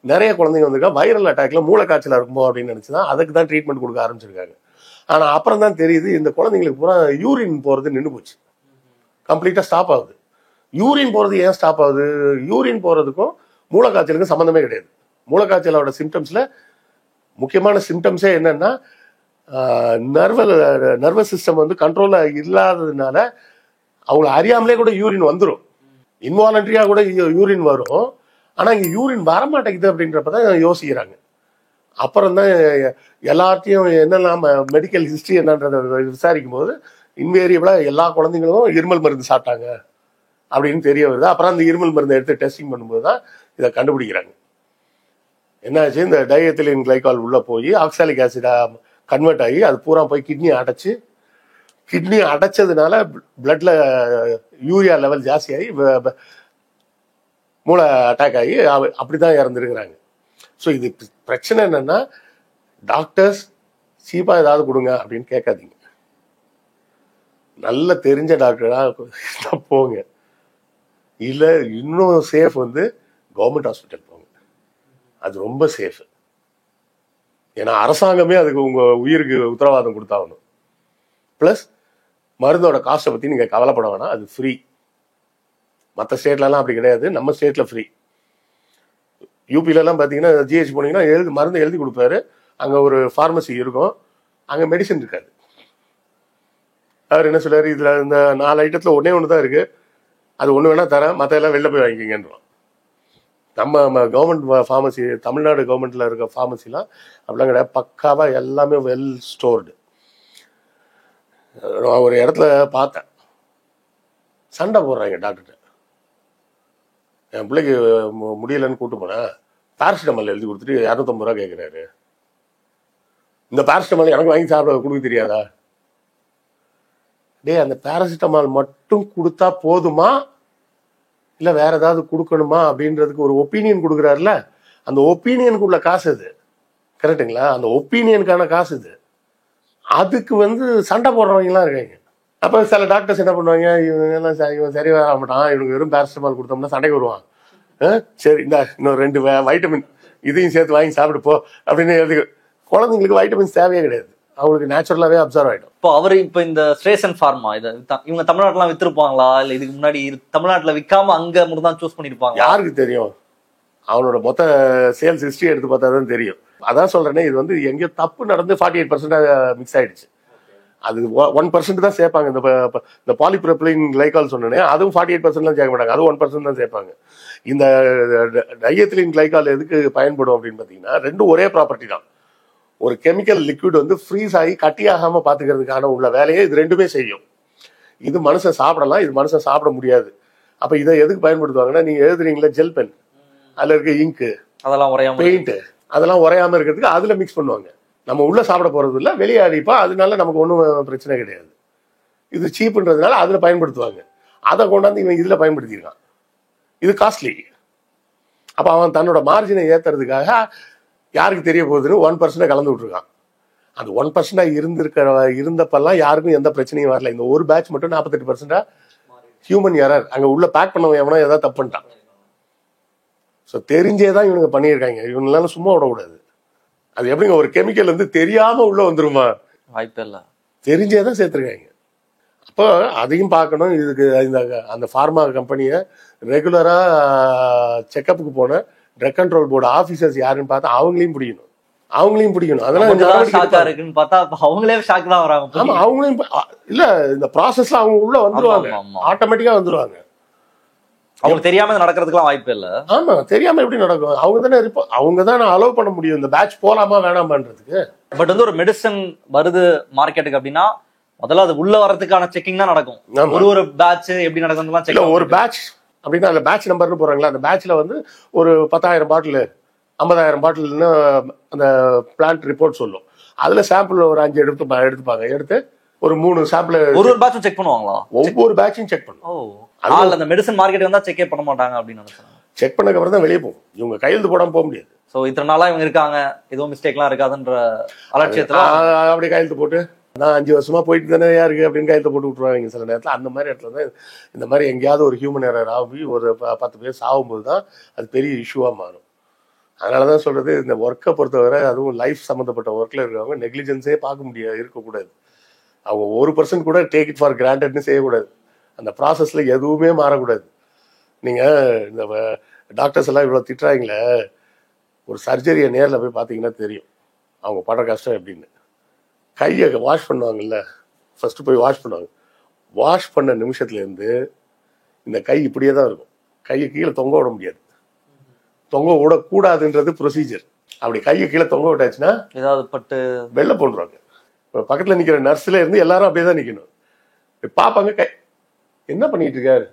நிறைய குழந்தைங்க வந்திருக்கா, வைரல் அட்டாக்ல மூளைக்காய்ச்சலா இருக்குமோ அப்படின்னு நினைச்சுதான் அதுக்கு தான் ட்ரீட்மெண்ட் கொடுக்க ஆரம்பிச்சிருக்காங்க. ஆனா அப்புறம் தான் தெரியுது இந்த குழந்தைங்களுக்கு பூரா யூரின் போறது நின்று போச்சு, கம்ப்ளீட்டா ஸ்டாப் ஆகுது. யூரின் போறது ஏன் ஸ்டாப் ஆகுது? யூரின் போறதுக்கும் மூளைக்காய்ச்சலுக்கும் சம்மந்தமே கிடையாது. மூளைக்காய்ச்சலோட சிம்டம்ஸ்ல முக்கியமான சிம்டம்ஸே என்னன்னா, நர்வஸ் சிஸ்டம் வந்து கண்ட்ரோல்ல இல்லாததுனால அவங்களை அறியாமலே கூட யூரின் வந்துடும், இன்வாலண்டரியா கூட யூரின் வரும். ஆனா இங்க யூரின் வரமாட்டேங்குது அப்படின்றப்பதான் யோசிக்கிறாங்க. அப்புறம் தான் எல்லாத்தையும் என்னெல்லாம் மெடிக்கல் ஹிஸ்டரி என்னன்றதை விசாரிக்கும் போது இன்வேரியபிளா எல்லா குழந்தைங்களும் இருமல் மருந்து சாப்பிட்டாங்க அப்படின்னு தெரிய வருது. அப்புறம் அந்த இருமல் மருந்தை எடுத்து டெஸ்டிங் பண்ணும்போது தான் இதை கண்டுபிடிக்கிறாங்க. என்னாச்சு, இந்த டைஎத்திலின் கிளைகால் உள்ள போய் ஆக்சாலிக் ஆசிடா கன்வெர்ட் ஆகி அது பூரா போய் கிட்னி அடைச்சு, கிட்னி அடைச்சதுனால பிளட்ல யூரியா லெவல் ஜாஸ்தியாகி மூளை அட்டாக் ஆகி அப்படிதான் இறந்துருக்கிறாங்க. ஸோ இது பிரச்சனை என்னன்னா, டாக்டர்ஸ் சீப்பா ஏதாவது கொடுங்க அப்படின்னு கேட்காதீங்க. நல்ல தெரிஞ்ச டாக்டரா போங்க. இல்ல இன்னும் சேஃப் வந்து கவர்மெண்ட் ஹாஸ்பிட்டல் போங்க, அது ரொம்ப சேஃப். ஏன்னா அரசாங்கமே அதுக்கு உங்க உயிருக்கு உத்தரவாதம் கொடுத்தாகணும். பிளஸ் மருந்தோட காஸ்ட்டை பத்தி நீங்க கவலைப்பட வேணாம், அது ஃப்ரீ. மற்ற ஸ்டேட்லலாம் அப்படி கிடையாது, நம்ம ஸ்டேட்ல ஃப்ரீ. யூபிலலாம் பார்த்தீங்கன்னா ஜிஹெச் போனீங்கன்னா மருந்து எழுதி கொடுப்பாரு, அங்கே ஒரு ஃபார்மசி இருக்கும், அங்கே மெடிசன் இருக்காது. அவர் என்ன சொல்றாரு, இதில் இந்த 4 ஐட்டத்தில் ஒன்றே ஒன்று தான் இருக்கு, அது ஒன்று வேணா தரேன், மற்ற எல்லாம் வெளில போய் வாங்கிக்கிங்கன்றோம். நம்ம கவர்மெண்ட் ஃபார்மசி, தமிழ்நாடு கவர்மெண்ட்ல இருக்க ஃபார்மசிலாம் அப்படிலாம் கிடையாது, பக்காவாக எல்லாமே வெல் ஸ்டோர்டு. நான் ஒரு இடத்துல பார்த்தேன், சண்டை போடுறாங்க டாக்டர்கிட்ட. என் பிள்ளைக்கு முடியலன்னு கூட்டு போனேன், பேராசிட்டமால் எழுதி கொடுத்துட்டு 250 ரூபா கேட்குறாரு. இந்த பேராசிட்டமால் எனக்கு வாங்கி சாப்பிட கொடுக்க தெரியாதா? டே, அந்த பேராசிட்டமால் மட்டும் கொடுத்தா போதுமா இல்லை வேற ஏதாவது கொடுக்கணுமா அப்படின்றதுக்கு ஒரு ஒப்பீனியன் கொடுக்குறாருல, அந்த ஒப்பீனியனுக்கு உள்ள காசு இது. கரெக்டுங்களா? அந்த ஒப்பீனியனுக்கான காசு இது. அதுக்கு வந்து சண்டை போடுறவங்கலாம் இருக்காங்க. அப்போ சில டாக்டர்ஸ் என்ன பண்ணுவாங்க, இவன் சரி வர மாட்டான், இவனுக்கு வெறும் பேராசிட்டமால் கொடுத்தோம்னா சண்டைக்கு வருவான். சரி, இந்த இன்னும் 2 வைட்டமின் இதையும் சேர்த்து வாங்கி சாப்பிட்டு போ அப்படின்னு எழுதி. குழந்தைங்களுக்கு வைட்டமின்ஸ் தேவையே கிடையாது, அவங்களுக்கு நேச்சுரலாவே அப்சர்வ் ஆகிடும். இப்போ இந்த ஸ்ட்ரேசன் ஃபார்மா இவங்க தமிழ்நாட்டுலாம் வித்துருப்பாங்களா, இல்லை இதுக்கு முன்னாடி தமிழ்நாட்டுல விற்காம அங்க மட்டும் தான் சூஸ் பண்ணிருப்பாங்க? யாருக்கு தெரியும்? அவனோட மொத்த சேல்ஸ் ஹிஸ்டரி எடுத்து பார்த்தா தான் தெரியும். அதான் சொல்றேனே, இது வந்து எங்கேயோ தப்பு நடந்து 48% மிக்ஸ் ஆயிடுச்சு. அது 1% தான் சேர்ப்பாங்க. இந்த பாலிப்ரோபிலின் கிளைகால் சொன்னேன், அதுவும் 48% சேர்க்க மாட்டாங்க, அதுவும் 1% தான் சேர்ப்பாங்க. இந்த டைஎத்திலின் கிளைகால் எதுக்கு பயன்படும் அப்படின்னு பார்த்தீங்கன்னா, ரெண்டும் ஒரே ப்ராப்பர்ட்டி தான். ஒரு கெமிக்கல் லிக்விட் வந்து ஃப்ரீஸ் ஆகி கட்டியாகாம பாத்துக்கிறதுக்கான உள்ள வேலையை இது ரெண்டுமே செய்யும். இது மனுஷன் சாப்பிடலாம், இது மனுஷன் சாப்பிட முடியாது. அப்ப இதை எதுக்கு பயன்படுத்துவாங்கன்னா, நீங்க எழுதுறீங்களா ஜெல் பென், அதுல இருக்க இங்கு, அதெல்லாம் உரையாம, பெயிண்ட் அதெல்லாம் உரையாம இருக்கிறதுக்கு அதுல மிக்ஸ் பண்ணுவாங்க. நம்ம உள்ள சாப்பிட போறது இல்லை, வெளியே அடிப்பா, அதனால நமக்கு ஒன்றும் பிரச்சனை கிடையாது. இது சீப்புன்றதுனால அதுல பயன்படுத்துவாங்க. அதை கொண்டாந்து இவன் இதுல பயன்படுத்தியிருக்கான். இது காஸ்ட்லி. அப்ப அவன் தன்னோட மார்ஜினை ஏத்துறதுக்காக யாருக்கு தெரிய போகுதுன்னு 1% கலந்து விட்டுருக்கான். அது 1% இருந்தப்பெல்லாம் யாருக்கும் எந்த பிரச்சனையும் வரல. இந்த ஒரு பேட்ச் மட்டும் 48% ஹியூமன் எரர். அங்க உள்ள பேக் பண்ணவன் எவனோ ஏதாவது தப்பு பண்ணிட்டான். ஸோ தெரிஞ்சேதான் இவனுங்க பண்ணியிருக்காங்க. இவங்களால சும்மா விடக்கூடாது. அது எப்படிங்க ஒரு கெமிக்கல் வந்து தெரியாம உள்ள வந்துருமா? வாய்ப்பே இல்லை, தெரிஞ்சேதான் சேர்த்திருக்காங்க. அப்போ அதையும் பார்க்கணும். இதுக்கு அந்த ஃபார்மா கம்பெனியை ரெகுலரா செக்கப்புக்கு போன ட்ரக் கண்ட்ரோல் போர்டு ஆபீசர்ஸ் யாருன்னு பார்த்தா அவங்களையும் பிடிக்கணும். அதெல்லாம் அவங்களே ஷாக் தான் வராங்க. ஆமா, அவங்களையும் இல்ல, இந்த ப்ராசஸ்ல அவங்க உள்ள வந்துருவாங்க, ஆட்டோமேட்டிக்கா வந்துருவாங்க. அவங்க தெரியாம நடக்கிறதுக்குலாம் வாய்ப்பு இல்லை. ஆமா, தெரியாம எப்படி நடக்கும்? அவங்க தானே அலோவ் பண்ண முடியும் இந்த பேட்ச் போலாமா வேணாமான்றதுக்கு. பட் வந்து ஒரு மெடிசன் வருது மார்க்கெட்டுக்கு அப்படின்னா முதல்ல அது உள்ள வரதுக்கான செக்கிங் தான் நடக்கும். ஒரு பேட்ச் எப்படி நடக்கும்? ஒரு பேட்ச் அப்படின்னா அந்த பேட்ச் நம்பர்னு போறாங்களா, அந்த பேட்ச்ல வந்து ஒரு 10,000 பாட்டில் 50,000 பாட்டில்னு அந்த பிளான்ட் ரிப்போர்ட் சொல்லும். அதுல சாம்பிள் ஒரு 5 எடுத்துப்பாங்க. எடுத்து ஒரு 3 சாம்பிள் ஒரு பேட்சும் செக் பண்ணுவாங்களா? ஒவ்வொரு பேட்சும் செக் பண்ணும். அந்த மெடிசன் மார்க்கெட் வந்தா செக்கே பண்ண மாட்டாங்க அப்படின்னு நினைச்சாங்க. செக் பண்ணக்கு அப்புறம் தான் வெளியே போகும். இவங்க கையெழுத்து போடாம போக முடியாது. சோ இத்தனை நாளா இவங்க இருக்காங்க, எதுவும் மிஸ்டேக்லாம் இருக்காதுன்ற அலட்சியத்துல அப்படி கையெழுத்து போட்டு நான் 5 வருஷமா போயிட்டு தானே இருக்கு அப்படின்னு கையெழுத்து போட்டு விட்டுருவாங்க சில நேரத்தில். அந்த மாதிரி இடத்துல தான் இந்த மாதிரி எங்கேயாவது ஒரு ஹியூமன் எரர் ஆகி ஒரு 10 பேர் சாகும்போது தான் அது பெரிய இஷ்யூவா மாறும். அதனாலதான் சொல்றது, இந்த ஒர்க்கை பொறுத்தவரை, அதுவும் லைஃப் சம்மந்தப்பட்ட ஒர்க்ல இருக்கிறவங்க நெக்லிஜென்ஸே பார்க்க முடியாது, இருக்கக்கூடாது. அவங்க 1% கூட டேக் இட் ஃபார் கிராண்டட்னு செய்யக்கூடாது. அந்த ப்ராசஸ்ல எதுவுமே மாறக்கூடாது. நீங்க இந்த டாக்டர்ஸ் எல்லாம் இவ்வளவு திட்டுறாங்களே, ஒரு சர்ஜரியை நேரில் போய் பார்த்தீங்கன்னா தெரியும் அவங்க படுற கஷ்டம் எப்படின்னு. கையை வாஷ் பண்ணுவாங்கல்ல, ஃபர்ஸ்ட் போய் வாஷ் பண்ணுவாங்க. வாஷ் பண்ண நிமிஷத்துல இருந்து இந்த கை இப்படியே தான் இருக்கும். கையை கீழே தொங்க விட முடியாது. தொங்க விடக்கூடாதுன்றது ப்ரொசீஜர். அப்படி கையை கீழே தொங்க விட்டாச்சுன்னா ஏதாவது பட்டு வெளில போட்டுருவாங்க. இப்போ பக்கத்தில் நிற்கிற நர்ஸ்ல இருந்து எல்லாரும் அப்படியே தான் நிற்கணும். பார்ப்பாங்க, கை என்ன பண்ணிட்டு இருக்காரு,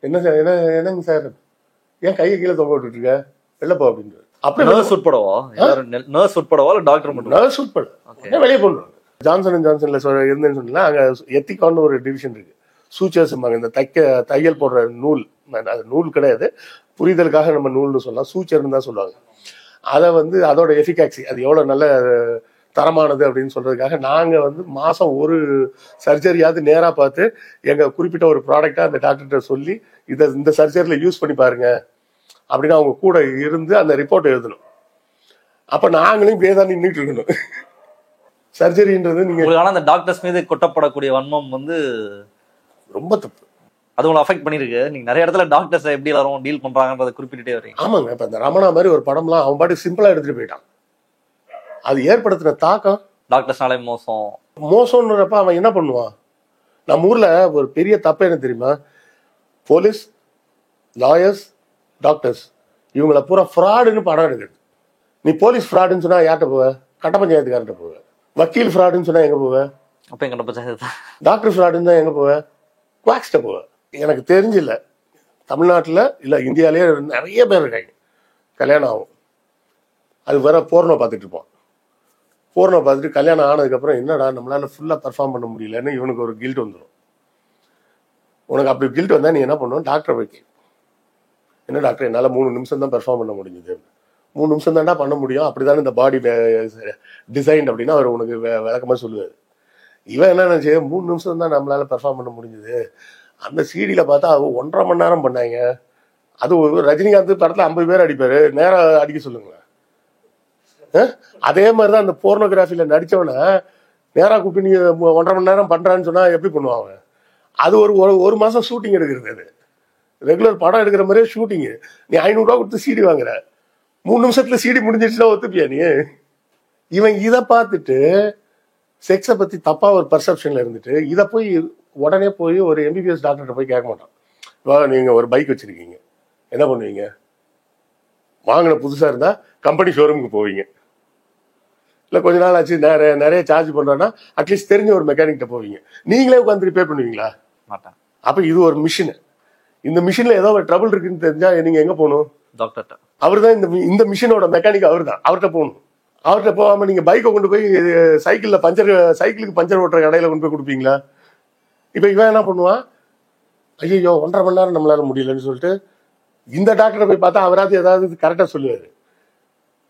என்னங்க சார், ஏன் கையை கீழே தொங்க விட்டுட்டு இருக்க, வெளில போ அப்படின்னு. அப்படி நர்ஸ் உட்படவா? நர்ஸ் உட்படவா இல்ல டாக்டர் மட்டும்? நர்ஸ் உட்பட வெளியே போட்டுருவாங்க. ஜான்சன்ல இருந்தேன்னு சொன்னா, அங்க எத்திகான்னு ஒரு டிவிஷன் இருக்கு. சூச்சர்ஸ், இந்த தையல் போடுற நூல், அது நூல் கிடையாது, புரிதலுக்காக நம்ம நூல்னு சொல்லலாம், சூச்சர்னு தான் சொல்லுவாங்க. அதை அதோட எஃபிகாக்சி, அது எவ்வளவு நல்ல தரமானது அப்படின்னு சொல்றதுக்காக நாங்க மாசம் ஒரு சர்ஜரியாவது நேரா பார்த்து எங்க குறிப்பிட்ட ஒரு ப்ராடக்டா அந்த டாக்டர்கிட்ட சொல்லி, இந்த சர்ஜரியில யூஸ் பண்ணி பாருங்க அப்படின்னு அவங்க கூட இருந்து அந்த ரிப்போர்ட் எழுதணும். அப்ப நாங்களும் இப்படியே தான் நின்றுட்டு இருக்கணும். சர்ஜரின்றது நீங்க அந்த டாக்டர்ஸ் மீது கொட்டப்படக்கூடிய வன்மம் ரொம்ப தப்பு. அது உங்களை அஃபெக்ட் பண்ணிருக்கு. நீங்க நிறைய இடத்துல டாக்டர்ஸ் எப்படி எல்லாரும் டீல் பண்றாங்கன்றத குறிப்பிட்டே வரீங்க. ஆமாங்க. இப்ப இந்த ரமணா மாதிரி ஒரு படம்லாம் அவன் பாட்டு சிம்பிளா எடுத்துட்டு போயிட்டான். அது ஏற்படுத்தின தாக்கம் டாக்டர்ஸ்னாலே மோசம்ன்றப்ப அவன் என்ன பண்ணுவான்? நம்ம ஊர்ல ஒரு பெரிய தப்பு என்ன தெரியுமா? போலீஸ், லாயர்ஸ், டாக்டர்ஸ் இவங்களை பூரா ஃப்ராடுன்னு படம் எடுக்குது. நீ போலீஸ் ஃப்ராடுன்னு சொன்னா யார்கிட்ட போவ? கட்ட பஞ்சாயத்துக்கார்ட்ட போவ. வக்கீல் ஃப்ராடுன்னு சொன்னா எங்க போவ? அப்ப எங்க பஞ்சாயத்து. டாக்டர் ஃப்ராடுன்னு தான் எங்க போவ? குவாக்ஸ்ட போவ. எனக்கு தெரிஞ்சில்ல, தமிழ்நாட்டில் இல்லை இந்தியாவிலேயே நிறைய பேர் இருக்காங்க. கல்யாணம் ஆகும், அது வேற போர்னோ பார்த்துட்டு இருப்போம். போர்னோ பார்த்துட்டு கல்யாணம் ஆனதுக்கப்புறம் என்னடா நம்மளால ஃபுல்லாக பர்ஃபார்ம் பண்ண முடியலன்னு இவனுக்கு ஒரு கில்ட் வந்துடும். உனக்கு அப்படி கில்ட் வந்தால் நீ என்ன பண்ணுவோம்? டாக்டரை போய் என்ன டாக்டர், என்னால் 3 நிமிஷம் தான் பெர்ஃபார்ம் பண்ண முடிஞ்சுது. 3 நிமிஷம் தான்டா பண்ண முடியும், அப்படிதானே இந்த பாடி டிசைன் அப்படின்னா அவர் உனக்கு விளக்கமாக சொல்லுவார். இவன் என்ன நினச்சி 3 நிமிஷம் தான் நம்மளால பெர்ஃபார்ம் பண்ண முடிஞ்சுது. அந்த சீடியில பார்த்தா அது 1.5 மணி நேரம் பண்ணாங்க. அது ரஜினிகாந்த் படத்துல 50 பேர் அடிப்பாரு, நேரம் அடிக்க சொல்லுங்களேன். அதே மாதிரிதான் அந்த போர்னோகிராஃபில நடிச்சவன நேரா கூப்பிட்டு நீ 1.5 மணி நேரம் பண்றான்னு சொன்னா எப்படி பண்ணுவாங்க? அது ஒரு மாசம் ஷூட்டிங் எடுக்கிறது. அது ரெகுலர் படம் எடுக்கிற மாதிரியே ஷூட்டிங். நீ 500 ரூபா கொடுத்து சீடி வாங்குற, 3 நிமிஷத்துல சீடி முடிஞ்சிடுச்சுன்னா ஒத்துப்பியா நீ? இவன் இதை பார்த்துட்டு செக்ஸை பத்தி தப்பா ஒரு பர்செப்ஷன்ல இருந்துட்டு இதை போய் உடனே போய் ஒரு எம்பிபிஎஸ் டாக்டர்கிட்ட போய் கேட்க மாட்டான். நீங்க ஒரு பைக் வச்சிருக்கீங்க, என்ன பண்ணுவீங்க? வாங்கின புதுசா இருந்தா கம்பெனி ஷோரூமுக்கு போவீங்க. இல்லை கொஞ்ச நாள் ஆச்சு நிறைய சார்ஜ் பண்றோன்னா அட்லீஸ்ட் தெரிஞ்ச ஒரு மெக்கானிக்கிட்ட போவீங்க. நீங்களே உட்காந்து ரிப்பேர் பண்ணுவீங்களா? மாட்டேன். அப்ப இது ஒரு மிஷின். இந்த மிஷின்ல ஏதோ ஒரு ட்ரபிள் இருக்குன்னு தெரிஞ்சா நீங்க எங்க போகணும்? டாக்டர்கிட்ட. அவர் தான் இந்த மிஷினோட மெக்கானிக், அவர் தான். அவர்கிட்ட போகணும். அவர்கிட்ட போகாம நீங்க பைக்கை கொண்டு போய் சைக்கிளுக்கு பஞ்சர் ஓட்டுற கடையில கொண்டு போய் கொடுப்பீங்களா? இப்ப இவன் என்ன பண்ணுவான்? ஐயோ 1.5 மணி நேரம் நம்மளால முடியலன்னு சொல்லிட்டு இந்த டாக்டரை போய் பார்த்தா அவராது ஏதாவது கரெக்டா சொல்லுவாரு.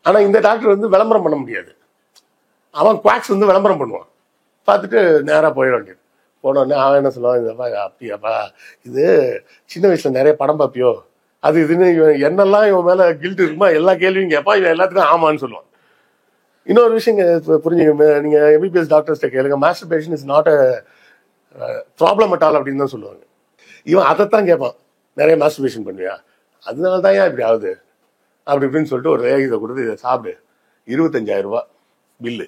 ஆனா இந்த டாக்டர் விளம்பரம் பண்ண முடியாது. அவன் குவாக்ஸ் விளம்பரம் பண்ணுவான். பார்த்துட்டு நேரா போயிட வேண்டியது. போனோடனே அவன் என்ன சொல்லுவான்? அப்படியாப்பா, இது சின்ன வயசுல நிறைய படம் பார்ப்பியோ, அது இதுன்னு இவன் என்னெல்லாம் இவன் மேல கில்ட் இருக்குமா எல்லா கேள்வியும் கேட்பா. இவன் எல்லாத்துக்கும் ஆமான்னு சொல்லுவான். இன்னொரு விஷயம் புரிஞ்சுங்க, நீங்க எம்பிபிஎஸ் டாக்டர்ஸ்ட கேளுங்க, masturbation is not a problem at all அப்படின்னு தான் சொல்லுவாங்க. இவன் அதைத்தான் கேட்பான், நிறைய மாஸ்டர்பேஷன் பண்ணுவியா, அதனால தான் ஏன் இப்படி ஆகுது அப்படி இப்படின்னு சொல்லிட்டு ஒரு இதை கொடுத்து இதை சாப்பிடு, 25,000 ரூபாய் பில்லு.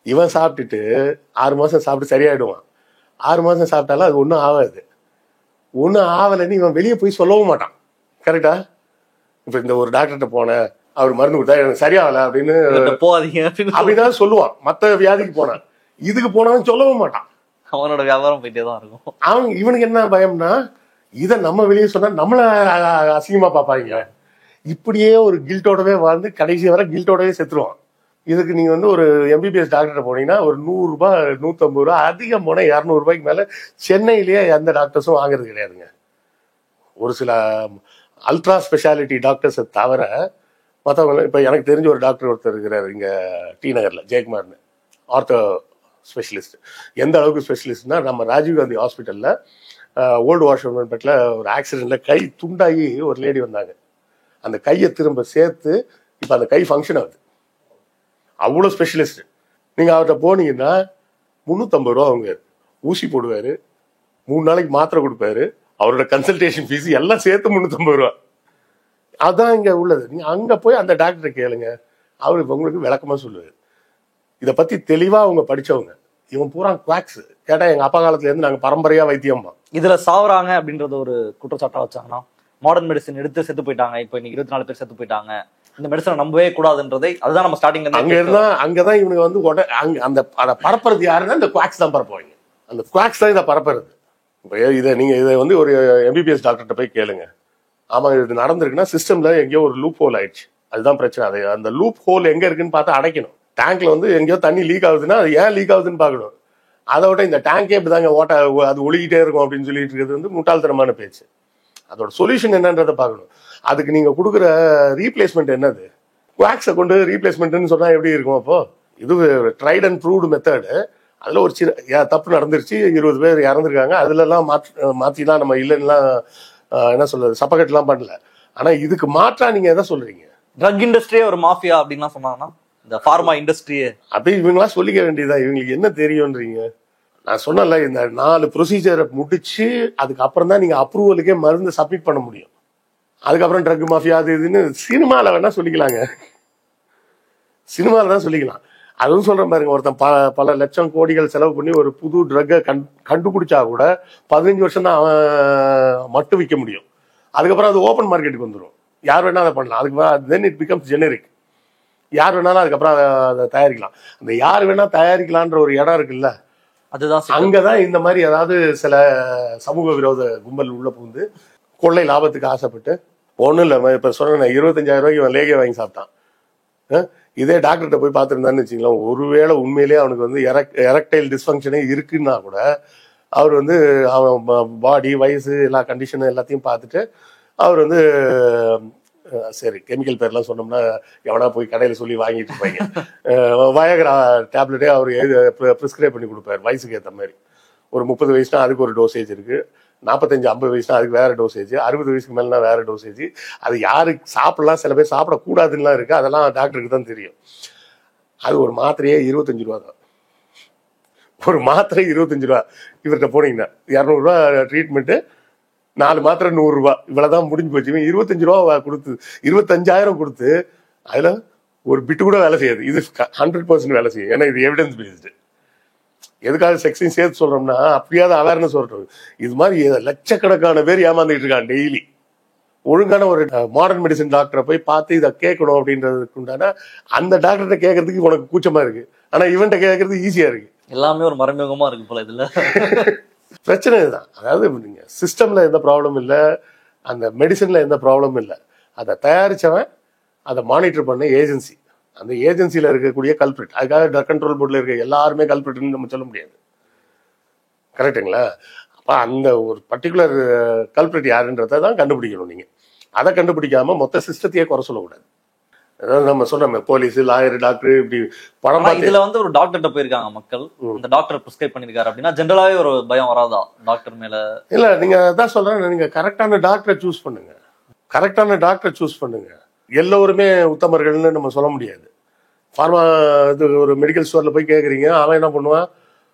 இவன் சாப்பிட்டுட்டு 6 மாசம் சாப்பிட்டு சரியாயிடுவான். 6 மாசம் சாப்பிட்டாலும் அது ஒன்றும் ஆகாது. ஒன்றும் ஆகலைன்னு இவன் வெளியே போய் சொல்லவும் மாட்டான். கரெக்டா? இப்ப இந்த ஒரு டாக்டர்கிட்ட போனேன், அவர் மருந்து கொடுத்தா எனக்கு சரியாகல அப்படின்னு அப்படிதான் சொல்லுவான். மற்ற வியாதிக்கு போனான், இதுக்கு போனாலும் சொல்லவும் மாட்டான். அவனோட வியாபாரம் போயிட்டே தான் இருக்கும். இவனுக்கு என்ன பயம்னா, இதை நம்ம வெளியே சொன்னா நம்மள அசிங்கமா பார்ப்பாங்க. இப்படியே ஒரு கில்ட்டோடவே வாழ்ந்து கடைசி வரை கில்ட்டோடவே செத்துருவான். இதுக்கு நீங்க வந்து ஒரு எம்பிபிஎஸ் டாக்டர் போனீங்கன்னா ஒரு 100 ரூபாய் 150 ரூபாய், அதிகம் போனா 200 ரூபாய்க்கு மேல சென்னையிலேயே எந்த டாக்டர்ஸும் வாங்குறது கிடையாதுங்க. ஒரு சில அல்ட்ரா ஸ்பெஷாலிட்டி டாக்டர்ஸை தவிர மற்றவங்க, இப்போ எனக்கு தெரிஞ்ச ஒரு டாக்டர் ஒருத்தர் இருக்கிறார் இங்கே டி நகரில், ஜெயக்குமார்னு, ஆர்த்தோ ஸ்பெஷலிஸ்ட். எந்த அளவுக்கு ஸ்பெஷலிஸ்ட்னா, நம்ம ராஜீவ்காந்தி ஹாஸ்பிட்டலில் ஓல்டு வாஷ்ரூம்பேட்டில் ஒரு ஆக்சிடென்ட்டில் கை துண்டாகி ஒரு லேடி வந்தாங்க. அந்த கையை திரும்ப சேர்த்து இப்போ அந்த கை ஃபங்க்ஷன் ஆகுது. அவ்வளோ ஸ்பெஷலிஸ்ட். நீங்கள் அவர்கிட்ட போனீங்கன்னா 350 ரூபா அவங்க ஊசி போடுவார், 3 நாளைக்கு மாத்திரை கொடுப்பாரு, அவரோட கன்சல்டேஷன் ஃபீஸ் எல்லாம் சேர்த்து 350 ரூபா. அதான் இங்கே உள்ளது. நீங்கள் அங்கே போய் அந்த டாக்டரை கேளுங்க, அவர் உங்களுக்கு விளக்கமாக சொல்லுவார். இதை பற்றி தெளிவாக அவங்க படித்தவங்க. இவன் பூரா குவாக்ஸ். கேட்டால் எங்கள் அப்பா காலத்துலேருந்து நாங்கள் பரம்பரையாக வைத்தியம்மா. இதுல சாவுறாங்க அப்படின்றது ஒரு குற்றச்சாட்டா வச்சாங்கன்னா, மாடர்ன் மெடிசன் எடுத்து செத்து போயிட்டாங்க, இப்போ இன்னைக்கு 24 பேர் செத்து போயிட்டாங்க, இந்த மெடிசனை நம்பவே கூடாதுன்றதை அதுதான் நம்ம ஸ்டார்டிங்ல அங்க இருந்தா அங்கதான் இவனுக்கு வந்து அந்த அதை பரப்புறது யாருன்னா இந்த குவாக்ஸ் தான் பரப்புவாங்க. அந்த குவாக்ஸ் தான் இதை பரப்புறது. இப்போ இதை வந்து ஒரு எம்பிபிஎஸ் டாக்டர்கிட்ட போய் கேளுங்க. ஆமா இது நடந்திருக்குன்னா சிஸ்டம்ல எங்கேயோ ஒரு லூப் ஹோல் ஆயிடுச்சு, அதுதான் பிரச்சனை. அதை அந்த லூப் ஹோல் எங்க இருக்குன்னு பார்த்து அடைக்கணும். டேங்க்ல வந்து எங்கேயோ தண்ணி லீக் ஆகுதுன்னா அது ஏன் லீக் ஆகுதுன்னு பார்க்கணும். அதை விட இந்த டேங்கே இப்படிதாங்க ஓட்ட அது ஒழுகிட்டே இருக்கும் அப்படின்னு சொல்லிட்டு இருக்கிறது வந்து முட்டாள்தனமான பேச்சு. அதோட சொல்யூஷன் என்னன்றதை பார்க்கணும். அதுக்கு நீங்க கொடுக்குற ரீப்ளேஸ்மெண்ட் என்னது? குவாக்ஸை கொண்டு ரீப்ளேஸ்மெண்ட்னு சொன்னா எப்படி இருக்கும்? அப்போ இது ட்ரைட் அண்ட் ப்ரூவ்டு மெத்தடு. அதுல ஒரு சின்ன தப்பு நடந்துருச்சு, 20 பேர் இறந்துருக்காங்க, அதுல எல்லாம் மாத்திலாம் நம்ம இல்லைன்னுலாம் என்ன சொல்றது சப்பக்கட்டுலாம் பண்ணல. ஆனா இதுக்கு மாற்றா நீங்க எதை சொல்றீங்க? ட்ரக் இண்டஸ்ட்ரியே ஒரு மாஃபியா அப்படின்லாம் சொன்னாங்கன்னா, இந்த ஃபார்மா இண்டஸ்ட்ரியே அப்படி இவங்களா சொல்லிக்க வேண்டியதா? இவங்களுக்கு என்ன தெரியும்ன்றீங்க? நான் சொன்னல, இந்த 4 ப்ரொசீஜரை முடிச்சு அதுக்கப்புறம் தான் நீங்க அப்ரூவலுக்கே மருந்து சப்மிட் பண்ண முடியும். அதுக்கப்புறம் ட்ரக் மாஃபியா அது இதுன்னு சினிமாவில் வேணா சொல்லிக்கலாங்க, சினிமாவில் தான் சொல்லிக்கலாம். அதுவும் சொல்ற பாருங்க, ஒருத்தன் பல லட்சம் கோடிகள் செலவு பண்ணி ஒரு புது ட்ரக்கை கண்டுபிடிச்சா கூட 15 வருஷம் தான் அவன் மட்டும் விற்க முடியும். அதுக்கப்புறம் அது ஓப்பன் மார்க்கெட்டுக்கு வந்துடும், யார் வேணா அதை பண்ணலாம். அதுக்கு தென் இட் பிகம்ஸ் ஜெனரிக். யார் வேணாலும் அதுக்கப்புறம் அதை தயாரிக்கலாம். அந்த யார் வேணா தயாரிக்கலான்ற ஒரு இடம் இருக்குல்ல, அதுதான் அங்கதான் இந்த மாதிரி ஏதாவது சில சமூக விரோத கும்பல் உள்ள புகுந்து கொள்ளை லாபத்துக்கு ஆசைப்பட்டு ஒன்றும் இல்லை. இப்போ சொன்னேன் 25,000 ரூபாய்க்கு இவன் லேகே வாங்கி சாப்பிட்டான். இதே டாக்டர்கிட்ட போய் பார்த்துருந்தான்னு வச்சுக்கலாம், ஒருவேளை உண்மையிலேயே அவனுக்கு வந்து எரக்டைல் டிஸ்ஃபங்க்ஷனே இருக்குன்னா கூட அவர் வந்து அவன் பாடி வயசு எல்லா கண்டிஷனும் எல்லாத்தையும் பார்த்துட்டு அவர் வந்து சரி கெமிக்கல் பேர்லாம் சொன்னோம்னா எவனா போய் கடையில் சொல்லி வாங்கிட்டு இருப்பாங்க. வயகரா டேப்லெட்டே அவர் ப்ரிஸ்கிரைப் பண்ணி கொடுப்பாரு வயசுக்கு ஏற்ற மாதிரி. ஒரு 30 வயசுனா அதுக்கு ஒரு டோசேஜ் இருக்கு, 45-50 வயசுனா அதுக்கு வேற டோசேஜ், 60 வயசுக்கு மேலனா வேற டோசேஜ். அது யாருக்கு சாப்பிடலாம், சில பேர் சாப்பிடக்கூடாதுலாம் இருக்கு, அதெல்லாம் டாக்டருக்கு தான் தெரியும். அது ஒரு மாத்திரையே 25 ரூபா தான். ஒரு மாத்திரை 25 ரூபா. இவர்கிட்ட போனீங்கன்னா 200 ரூபா ட்ரீட்மெண்ட்டு, 4 மாத்திரை 100 ரூபா, இவ்வளவுதான் முடிஞ்சு போச்சு. 25 ரூபா கொடுத்து 25,000 கொடுத்து அதுல ஒரு பிட்டு கூட வேலை செய்யாது. இது 100% வேலை செய்யும். ஏன்னா இது எவிடன்ஸ் பேஸ்டு. எதுக்காக செக்ஸையும் சேர்த்து சொல்றோம்னா அப்படியாவது அவேர்னஸ் சொல்றோம். இது மாதிரி லட்சக்கணக்கான பேர் ஏமாந்துட்டு இருக்காங்க டெய்லி. ஒழுங்கான ஒரு மாடர்ன் மெடிசன் டாக்டரை போய் பார்த்து இதை கேட்கணும் அப்படின்றதுக்கு உண்டான அந்த டாக்டர்கிட்ட கேட்கறதுக்கு உனக்கு கூச்சமா இருக்கு, ஆனா இவன்கிட்ட கேட்கறது ஈஸியா இருக்கு. எல்லாமே ஒரு மறைமுகமா இருக்கு போல இதுல. பிரச்சனை இதுதான். அதாவது நீங்க சிஸ்டம்ல எந்த ப்ராப்ளம் இல்லை, அந்த மெடிசன்ல எந்த ப்ராப்ளமும் இல்லை, அதை தயாரிச்சவன் அதை மானிட்டர் பண்ண ஏஜென்சி, அந்த ஏஜென்சியில இருக்கக்கூடிய கல்பிரிட். அதுக்காக ட்ரக் கண்ட்ரோல் போர்ட்ல இருக்க எல்லாருமே கல்பிரிட்னு நம்ம சொல்ல முடியாது, கரெக்டுங்களா? அப்ப அந்த ஒரு பர்டிகுலர் கல்பிரிட் யாருன்றதை தான் கண்டுபிடிக்கணும். நீங்க அதை கண்டுபிடிக்காம மொத்த சிஸ்டத்தையே குறை சொல்லக்கூடாது. அதாவது நம்ம சொன்னோம் போலீஸ், லாயர், டாக்டர் இப்படி படம். இதுல வந்து ஒரு டாக்டர்கிட்ட போயிருக்காங்க மக்கள், இந்த டாக்டர் பிரிஸ்கிரைப் பண்ணிருக்காரு அப்படின்னா ஜென்ரலாவே ஒரு பயம் வராதா டாக்டர் மேல? இல்ல, நீங்க அதான் சொல்றேன், நீங்க கரெக்டான டாக்டரை சூஸ் பண்ணுங்க, கரெக்டான டாக்டரை சூஸ் பண்ணுங்க. எல்லோருமே உத்தமர்கள்னு நம்ம சொல்ல முடியாது. ஃபார்மா இது ஒரு மெடிக்கல் ஸ்டோர்ல போய் கேட்குறீங்க, அவன் என்ன பண்ணுவான்,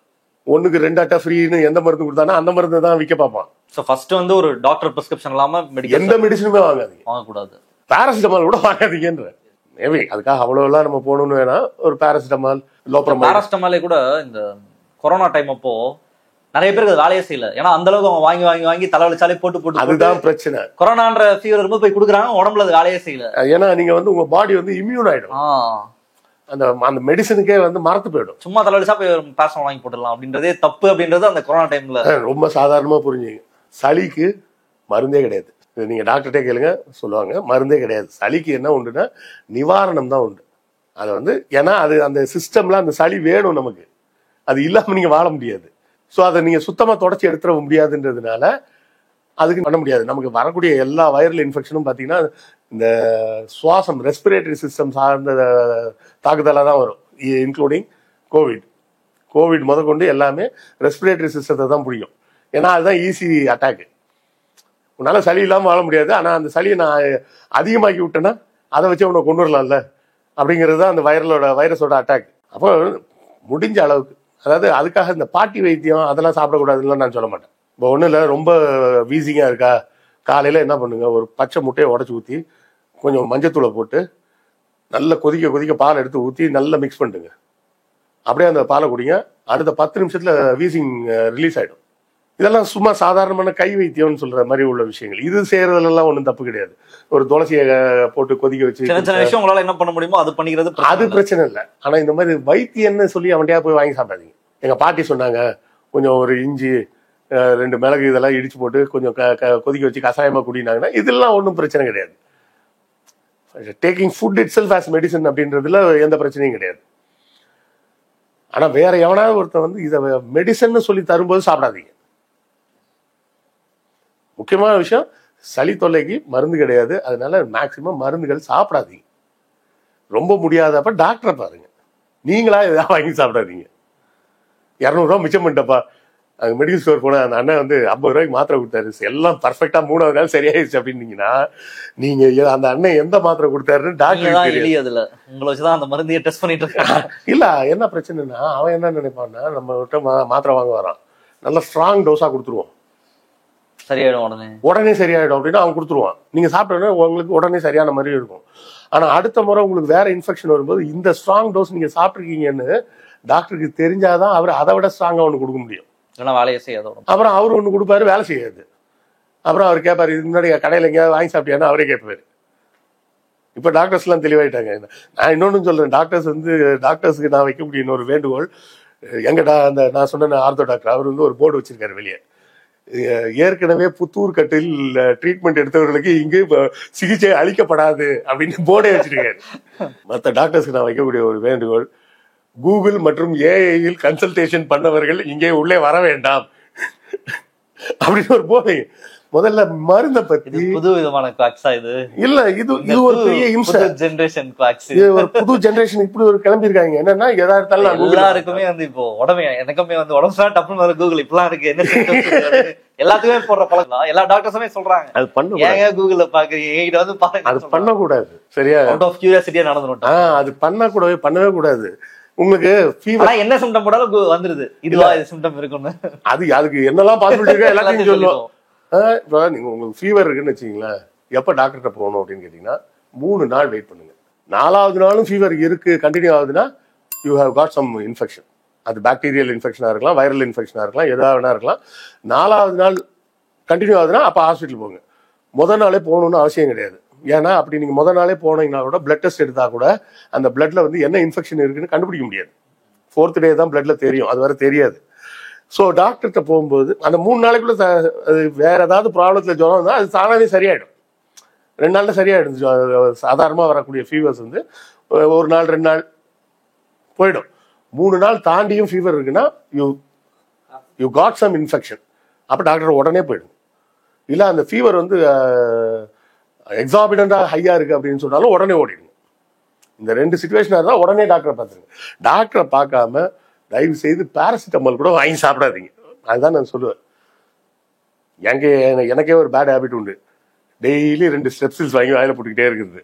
1க்கு 2 அட்டை ஃப்ரீன்னு எந்த மருந்து கொடுத்தானா அந்த மருந்து தான் விற்க பார்ப்பான். ஸோ ஃபர்ஸ்ட் வந்து ஒரு டாக்டர் பிரிஸ்கிரிப்ஷன் இல்லாம எந்த மெடிசனுமே வாங்கக்கூடாது. பாராசிட்டமால் கூட வாங்காதீங்கன்ற. மேபி அதுக்காக அவ்வளோலாம் நம்ம போகணும்னு வேணா ஒரு பாராசிட்டமால், லோப்ரமால். பாராசிட்டமாலே கூட இந்த கொரோனா டைம் அப்போ நிறைய பேருக்கு அது வேலையே செய்யல. ஏன்னா அந்த அளவுக்கு அவங்க வாங்கி வாங்கி வாங்கி தலைவலிச்சாலே போட்டு அதுதான் பிரச்சனை. கொரோனான்ற ஃபீவர் இருக்கும்போது போய் கொடுக்குறாங்க, உடம்புல அது வேலையே செய்யல. ஏன்னா நீங்க வந்து உங்க பாடி வந்து இம்யூன் ஆயிடும், அந்த மெடிசனுக்கே வந்து மறந்து போயிடும். சும்மா தலைவலிச்சா போய் பேராசிட்டமால் வாங்கி போட்டுடலாம் அப்படின்றதே தப்பு அப்படின்றது அந்த கொரோனா டைம்ல ரொம்ப சாதாரணமா புரிஞ்சுங்க. சளிக்கு மருந்தே கிடையாது, இது நீங்கள் டாக்டர்கிட்டே கேளுங்க சொல்லுவாங்க, மருந்தே கிடையாது. சளிக்கு என்ன உண்டுன்னா நிவாரணம் தான் உண்டு. அதை வந்து ஏன்னா அது அந்த சிஸ்டம்ல அந்த சளி வேணும் நமக்கு, அது இல்லாமல் நீங்கள் வாழ முடியாது. ஸோ அதை நீங்கள் சுத்தமாக தொடச்சி எடுத்துட முடியாதுன்றதுனால அதுக்கு பண்ண முடியாது. நமக்கு வரக்கூடிய எல்லா வைரல் இன்ஃபெக்ஷனும் பார்த்தீங்கன்னா இந்த சுவாசம் ரெஸ்பிரேட்டரி சிஸ்டம் சார்ந்த தாக்குதலாக தான் வரும், இன்க்ளூடிங் கோவிட் முதற்கொண்டு எல்லாமே ரெஸ்பிரேட்டரி சிஸ்டத்தை தான் பிடிக்கும். ஏன்னா அதுதான் ஈஸி அட்டாக்கு. உன்னால் சளி இல்லாமல் வாழ முடியாது, ஆனால் அந்த சளியை நான் அதிகமாக்கி விட்டேன்னா அதை வச்சு உன்னை கொண்டு வரலாம்ல அப்படிங்கிறது தான் அந்த வைரஸோட அட்டாக். அப்போ முடிஞ்ச அளவுக்கு, அதாவது அதுக்காக இந்த பாட்டி வைத்தியம் அதெல்லாம் சாப்பிடக்கூடாதுன்னு நான் சொல்ல மாட்டேன். இப்போ ஒன்றும் இல்லை, ரொம்ப வீசிங்காக இருக்கா, காலையில் என்ன பண்ணுங்க, ஒரு பச்சை முட்டையை உடச்சி ஊற்றி கொஞ்சம் மஞ்சத்தூளை போட்டு நல்லா கொதிக்க பால் எடுத்து ஊற்றி நல்லா மிக்ஸ் பண்ணிட்டுங்க. அப்படியே அந்த பாலை குடிங்க. அடுத்த 10 நிமிஷத்தில் வீசிங் ரிலீஸ் ஆகிடும். இதெல்லாம் சும்மா சாதாரணமான கை வைத்தியம்னு சொல்ற மாதிரி உள்ள விஷயங்கள். இது செய்யறதுலாம் ஒன்றும் தப்பு கிடையாது. ஒரு துளசியை போட்டு கொதிக்க வச்சு சின்ன விஷயம் உங்களால என்ன பண்ண முடியுமோ அது பண்ணிக்கிறது, அது பிரச்சனை இல்லை. ஆனா இந்த மாதிரி வைத்தியம்னு சொல்லி அவன்கிட்டயா போய் வாங்கி சாப்பிடாதீங்க. எங்க பாட்டி சொன்னாங்க, கொஞ்சம் ஒரு இஞ்சி 2 மிளகு இதெல்லாம் இடிச்சு போட்டு கொஞ்சம் கொதிக்க வச்சு கஷாயமா குடினாங்கன்னா இதெல்லாம் ஒன்றும் பிரச்சனை கிடையாது. Taking food it self as medicine அப்படின்றதுல எந்த பிரச்சனையும் கிடையாது. ஆனா வேற எவனாவது ஒருத்தன் வந்து இதை மெடிசன் சொல்லி தரும்போது சாப்பிடாதீங்க. முக்கியமான விஷயம், சளி தொல்லைக்கு மருந்து கிடையாது, அதனால மேக்சிமம் மருந்துகள் சாப்பிடாதீங்க. ரொம்ப முடியாதப்ப டாக்டரை பாருங்க, நீங்களா எதாவது வாங்கி சாப்பிடாதீங்க. 200 ரூபா மிச்சம் பண்ணிட்டப்பா, அங்கே மெடிக்கல் ஸ்டோர் போன அந்த அண்ணன் வந்து 50 ரூபாய்க்கு மாத்திரை கொடுத்தாரு, எல்லாம் பர்ஃபெக்டா 3வது நாள் சரியாயிருச்சு அப்படின்னீங்கன்னா நீங்க அந்த அண்ணன் எந்த மாத்திரை கொடுத்தாருன்னு டாக்டர் உங்களை வச்சுதான் அந்த மருந்தையை டெஸ்ட் பண்ணிட்டு இருக்காங்க. இல்ல என்ன பிரச்சனைனா, அவன் என்ன நினைப்பான்னா, நம்ம கிட்ட மாத்திரை வாங்க வரான், நல்ல ஸ்ட்ராங் டோஸா கொடுத்துருவோம், சரியாயிடும் உடனே சரியாயிடும் அப்படின்னு அவன் கொடுத்துருவான். நீங்க சாப்பிட்டோன்னா உங்களுக்கு உடனே சரியான மாதிரி இருக்கும். ஆனா அடுத்த முறை உங்களுக்கு வேற இன்ஃபெக்ஷன் வரும்போது இந்த ஸ்ட்ராங் டோஸ் நீங்க சாப்பிட்டுருக்கீங்கன்னு டாக்டருக்கு தெரிஞ்சாதான் அவர் அதை விட ஸ்ட்ராங்கா ஒன்று கொடுக்க முடியும். வேலையை செய்யாது. அப்புறம் அவர் ஒன்று கொடுப்பாரு, வேலை செய்யாது. அப்புறம் அவர் கேட்பாரு, இதுக்கு முன்னாடி கடையில் எங்கேயாவது வாங்கி சாப்பிட்டியான்னு அவரே கேட்பாரு. இப்போ டாக்டர்ஸ் எல்லாம் தெளிவாயிட்டாங்க. நான் இன்னொன்னு சொல்றேன், டாக்டர்ஸுக்கு நான் வைக்கக்கூடிய இன்னொரு வேண்டுகோள், எங்கடா அந்த நான் சொன்ன ஆர்த்தோ டாக்டர் அவர் வந்து ஒரு போர்டு வச்சிருக்காரு வெளியே, ஏற்கனவே புத்தூர் கட்டில் ட்ரீட்மெண்ட் எடுத்தவர்களுக்கு இங்கு சிகிச்சை அளிக்கப்படாது அப்படின்னு போர்டே வச்சிருக்காரு. மற்ற டாக்டர்ஸ்க்கு நான் வைக்கக்கூடிய ஒரு வேண்டுகோள், கூகுள் மற்றும் ஏஐயில் கன்சல்டேஷன் பண்ணவர்கள் இங்கே உள்ளே வர வேண்டாம் அப்படின்னு ஒரு போர்டு. முதல்ல மருந்தை பத்தி புது விதமான குவாக்ஸா இது இல்ல, இது ஒரு பெரிய ஜெனரேஷன் குவாக்ஸ். இது ஒரு புது ஜெனரேஷன் இப்படி ஒரு கிளம்பி இருக்காங்க. என்னன்னா எதார்த்தாலும் எல்லாருக்குமே வந்து இப்போ உடம்பு எனக்குமே வந்து உடம்பு டப்புன்னு வர கூகுள் இப்பெல்லாம் இருக்கு, என்ன எல்லாத்துக்குமே போடுற பழக்கம் எல்லா டாக்டர்ஸுமே சொல்றாங்க. அது பண்ண ஏங்க கூகுள்ல பாக்குறீங்க வந்து பாருங்க, அது பண்ணக்கூடாது. சரியா, அவுட் ஆஃப் கியூரியாசிட்டியா நடந்துடும். அது பண்ணவே கூடாது. உங்களுக்கு ஃபீவர் என்ன சிம்டம் போடாலும் வந்துருது, இதுவா இது சிம்டம் இருக்குன்னு. அதுக்கு என்னெல்லாம் பாசிபிலிட்டி இருக்கா எல்லாத்தையும் சொல்லுவோம். இப்போ நீங்க உங்களுக்கு ஃபீவர் இருக்குன்னு வச்சுங்களேன், எப்போ டாக்டர்கிட்ட போகணும் அப்படின்னு கேட்டீங்கன்னா 3 நாள் வெயிட் பண்ணுங்க. 4வது நாளும் ஃபீவர் இருக்கு கண்டினியூ ஆகுதுன்னா you have got some infection. அது பாக்டீரியல் இன்ஃபெக்ஷனா இருக்கலாம், வைரல் இன்ஃபெக்ஷனா இருக்கலாம், எதா வேணா இருக்கலாம். 4வது நாள் கண்டினியூ ஆகுதுன்னா அப்போ ஹாஸ்பிட்டல் போங்க. முதல் நாளே போகணும்னு அவசியம் கிடையாது. ஏன்னா அப்படி நீங்க முதல் நாளே போனீங்கன்னா கூட பிளட் டெஸ்ட் எடுத்தா கூட அந்த பிளட்ல வந்து என்ன இன்ஃபெக்ஷன் இருக்குன்னு கண்டுபிடிக்க முடியாது. 4th டே தான் பிளட்ல தெரியும், அது வரை தெரியாது. ஸோ டாக்டர்கிட்ட போகும்போது அந்த 3 நாளைக்குள்ள வேற ஏதாவது ப்ராப்ளத்தில் ஜுரம் இருந்தால் அது தானாகவே சரியாயிடும். 2 நாளில் சரியாயிடும். சாதாரணமாக வரக்கூடிய ஃபீவர்ஸ் வந்து 1 நாள் 2 நாள் போயிடும். 3 நாள் தாண்டியும் ஃபீவர் இருக்குன்னா யூ காட் சம் இன்ஃபெக்ஷன். அப்போ டாக்டர் உடனே போயிடும். இல்லை அந்த ஃபீவர் வந்து எக்ஸாபிடண்டாக ஹையாக இருக்குது அப்படின்னு சொன்னாலும் உடனே ஓடிடுங்க. இந்த 2 சிச்சுவேஷனாக இருந்தால் உடனே டாக்டரை பார்த்துருங்க. டாக்டரை பார்க்காம தயவு செய்து பேராசிட்டமால் கூட வாங்கி சாப்பிடாதீங்க. அதுதான் நான் சொல்லுவேன். எனக்கே ஒரு பேட் ஹேபிட் உண்டு, டெய்லி 2 ஸ்டெப்சில்ஸ் வாங்கி வாயில போட்டுக்கிட்டே இருக்குது.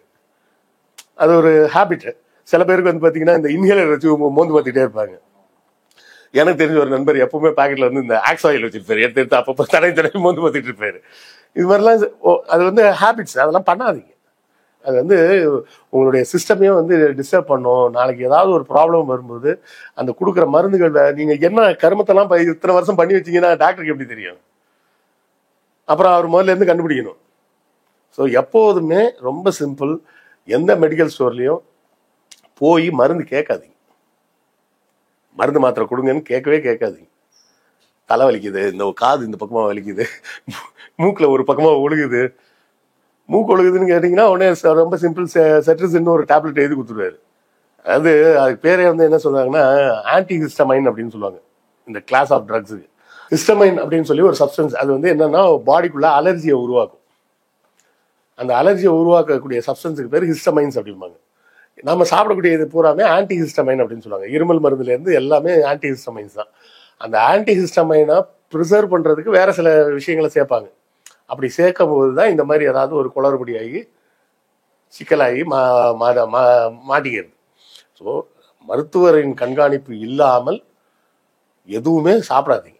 அது ஒரு ஹேபிட். சில பேருக்கு வந்து பார்த்தீங்கன்னா இந்த இன்ஹேலர் வச்சு மோந்து பார்த்துக்கிட்டே இருப்பாங்க. எனக்கு தெரிஞ்ச ஒரு நண்பர் எப்பவுமே பாக்கெட்ல வந்து இந்த ஆக்ஸ் ஆயில் வச்சிருப்பாரு, எடுத்து அப்பப்போ தடவை மோந்து பார்த்துட்டு இருப்பாரு. இது மாதிரிலாம் அது வந்து ஹேபிட்ஸ், அதெல்லாம் பண்ணாதீங்க. அது வந்து உங்களுடைய சிஸ்டமையும் வந்து டிஸ்டர்ப் பண்ணும். நாளைக்கு ஏதாவது ஒரு ப்ராப்ளம் வரும்போது அந்த கொடுக்குற மருந்துகள் நீங்க என்ன கருமத்தெல்லாம் இத்தனை வருஷம் பண்ணி வச்சீங்கன்னா டாக்டருக்கு எப்படி தெரியும்? அப்புறம் அவர் முதல்ல இருந்து கண்டுபிடிக்கணும். ஸோ எப்போதுமே ரொம்ப சிம்பிள், எந்த மெடிக்கல் ஸ்டோர்லையும் போய் மருந்து கேட்காதீங்க. மருந்து மாத்திரை கொடுங்கன்னு கேட்காதீங்க. தலை வலிக்குது, இந்த காது இந்த பக்கமா வலிக்குது, மூக்கில் ஒரு பக்கமா ஒழுகுது, மூக்கு ஒழுகுதுன்னு கேட்டிங்கன்னா உடனே ரொம்ப சிம்பிள் செட்ரிசின்னு ஒரு டேப்லெட் எழுதி கொடுத்துருவாரு. அதாவது அதுக்கு பேரே வந்து என்ன சொல்றாங்கன்னா ஆன்டி ஹிஸ்டமைன் அப்படின்னு சொல்லுவாங்க இந்த கிளாஸ் ஆஃப் ட்ரக்ஸுக்கு. ஹிஸ்டமைன் அப்படின்னு சொல்லி ஒரு சப்ஸ்டன்ஸ், அது வந்து என்னன்னா பாடிக்குள்ள அலர்ஜியை உருவாக்கும். அந்த அலர்ஜியை உருவாக்கக்கூடிய சப்ஸ்டன்ஸுக்கு பேர் ஹிஸ்டமைன்ஸ் அப்படிம்பாங்க. நம்ம சாப்பிடக்கூடிய இது பூராமே ஆன்டி ஹிஸ்டமைன் அப்படின்னு சொல்லுவாங்க. இருமல் மருந்துலேருந்து எல்லாமே ஆன்டி ஹிஸ்டமைன்ஸ் தான். அந்த ஆன்டி ஹிஸ்டமைனை ப்ரிசர்வ் பண்ணுறதுக்கு வேற சில விஷயங்களை சேர்ப்பாங்க. அப்படி சேர்க்கும் போது தான் இந்த மாதிரி ஏதாவது ஒரு குளறுபடியாகி சிக்கலாகி மாட்டிக்கிறது. ஸோ மருத்துவரின் கண்காணிப்பு இல்லாமல் எதுவுமே சாப்பிடாதீங்க.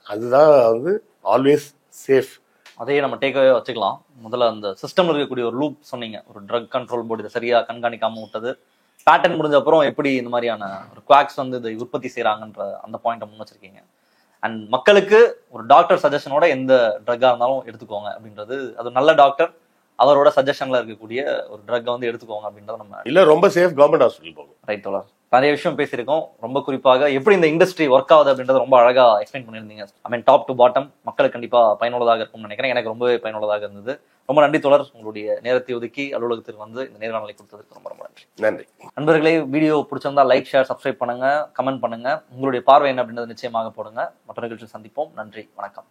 அதுதான் வந்து ஆல்வேஸ் சேஃப். அதையே நம்ம டேக்அவே வச்சுக்கலாம். முதல்ல அந்த சிஸ்டம்ல இருக்கக்கூடிய ஒரு லூப் சொன்னீங்க, ஒரு ட்ரக் கண்ட்ரோல் போர்டு இதை சரியா கண்காணிக்காம விட்டது, பேட்டன் முடிஞ்ச அப்புறம் எப்படி இந்த மாதிரியான ஒரு குவாக்ஸ் வந்து இதை உற்பத்தி செய்யறாங்கன்ற அந்த பாயிண்ட்டை முன் வச்சிருக்கீங்க. அண்ட் மக்களுக்கு ஒரு டாக்டர் சஜஷனோட எந்த ட்ரக்கா இருந்தாலும் எடுத்துக்கோங்க அப்படின்றது, அது நல்ல டாக்டர் அவரோட சஜஷன்ல இருக்கக்கூடிய ஒரு ட்ரக் வந்து எடுத்துக்கோங்க அப்படின்றத நம்ம இல்ல ரொம்ப சேஃப் கவர்மெண்ட் ஹாஸ்பிட்டல் போங்க. ரைட் தோழர். நிறைய விஷயம் பேசியிருக்கோம். ரொம்ப குறிப்பாக எப்படி இந்த இண்டஸ்ட்ரி ஒர்க் ஆகுது அப்படின்றத ரொம்ப அழகா எக்ஸ்பிளைன் பண்ணியிருந்தீங்க. ஐ மீன் டாப் டு பாட்டம் மக்களுக்கு கண்டிப்பா பயனுள்ளதாக இருக்கும்னு நினைக்கிறேன். எனக்கு ரொம்பவே பயனுள்ளதாக இருந்தது. ரொம்ப நன்றி தோழர். உங்களுடைய நேரத்தை ஒதுக்கி அலுவலகத்திற்கு வந்து இந்த நேர்காணலை கொடுத்ததுக்கு ரொம்ப ரொம்ப நன்றி. நன்றி. நண்பர்களே, வீடியோ பிடிச்சிருந்தா லைக், ஷேர், சப்ஸ்கிரைப் பண்ணுங்க, கமெண்ட் பண்ணுங்க. உங்களுடைய பார்வை என்ன அப்படின்றத நிச்சயமாக போடுங்க. மற்ற நிகழ்ச்சியில் சந்திப்போம். நன்றி, வணக்கம்.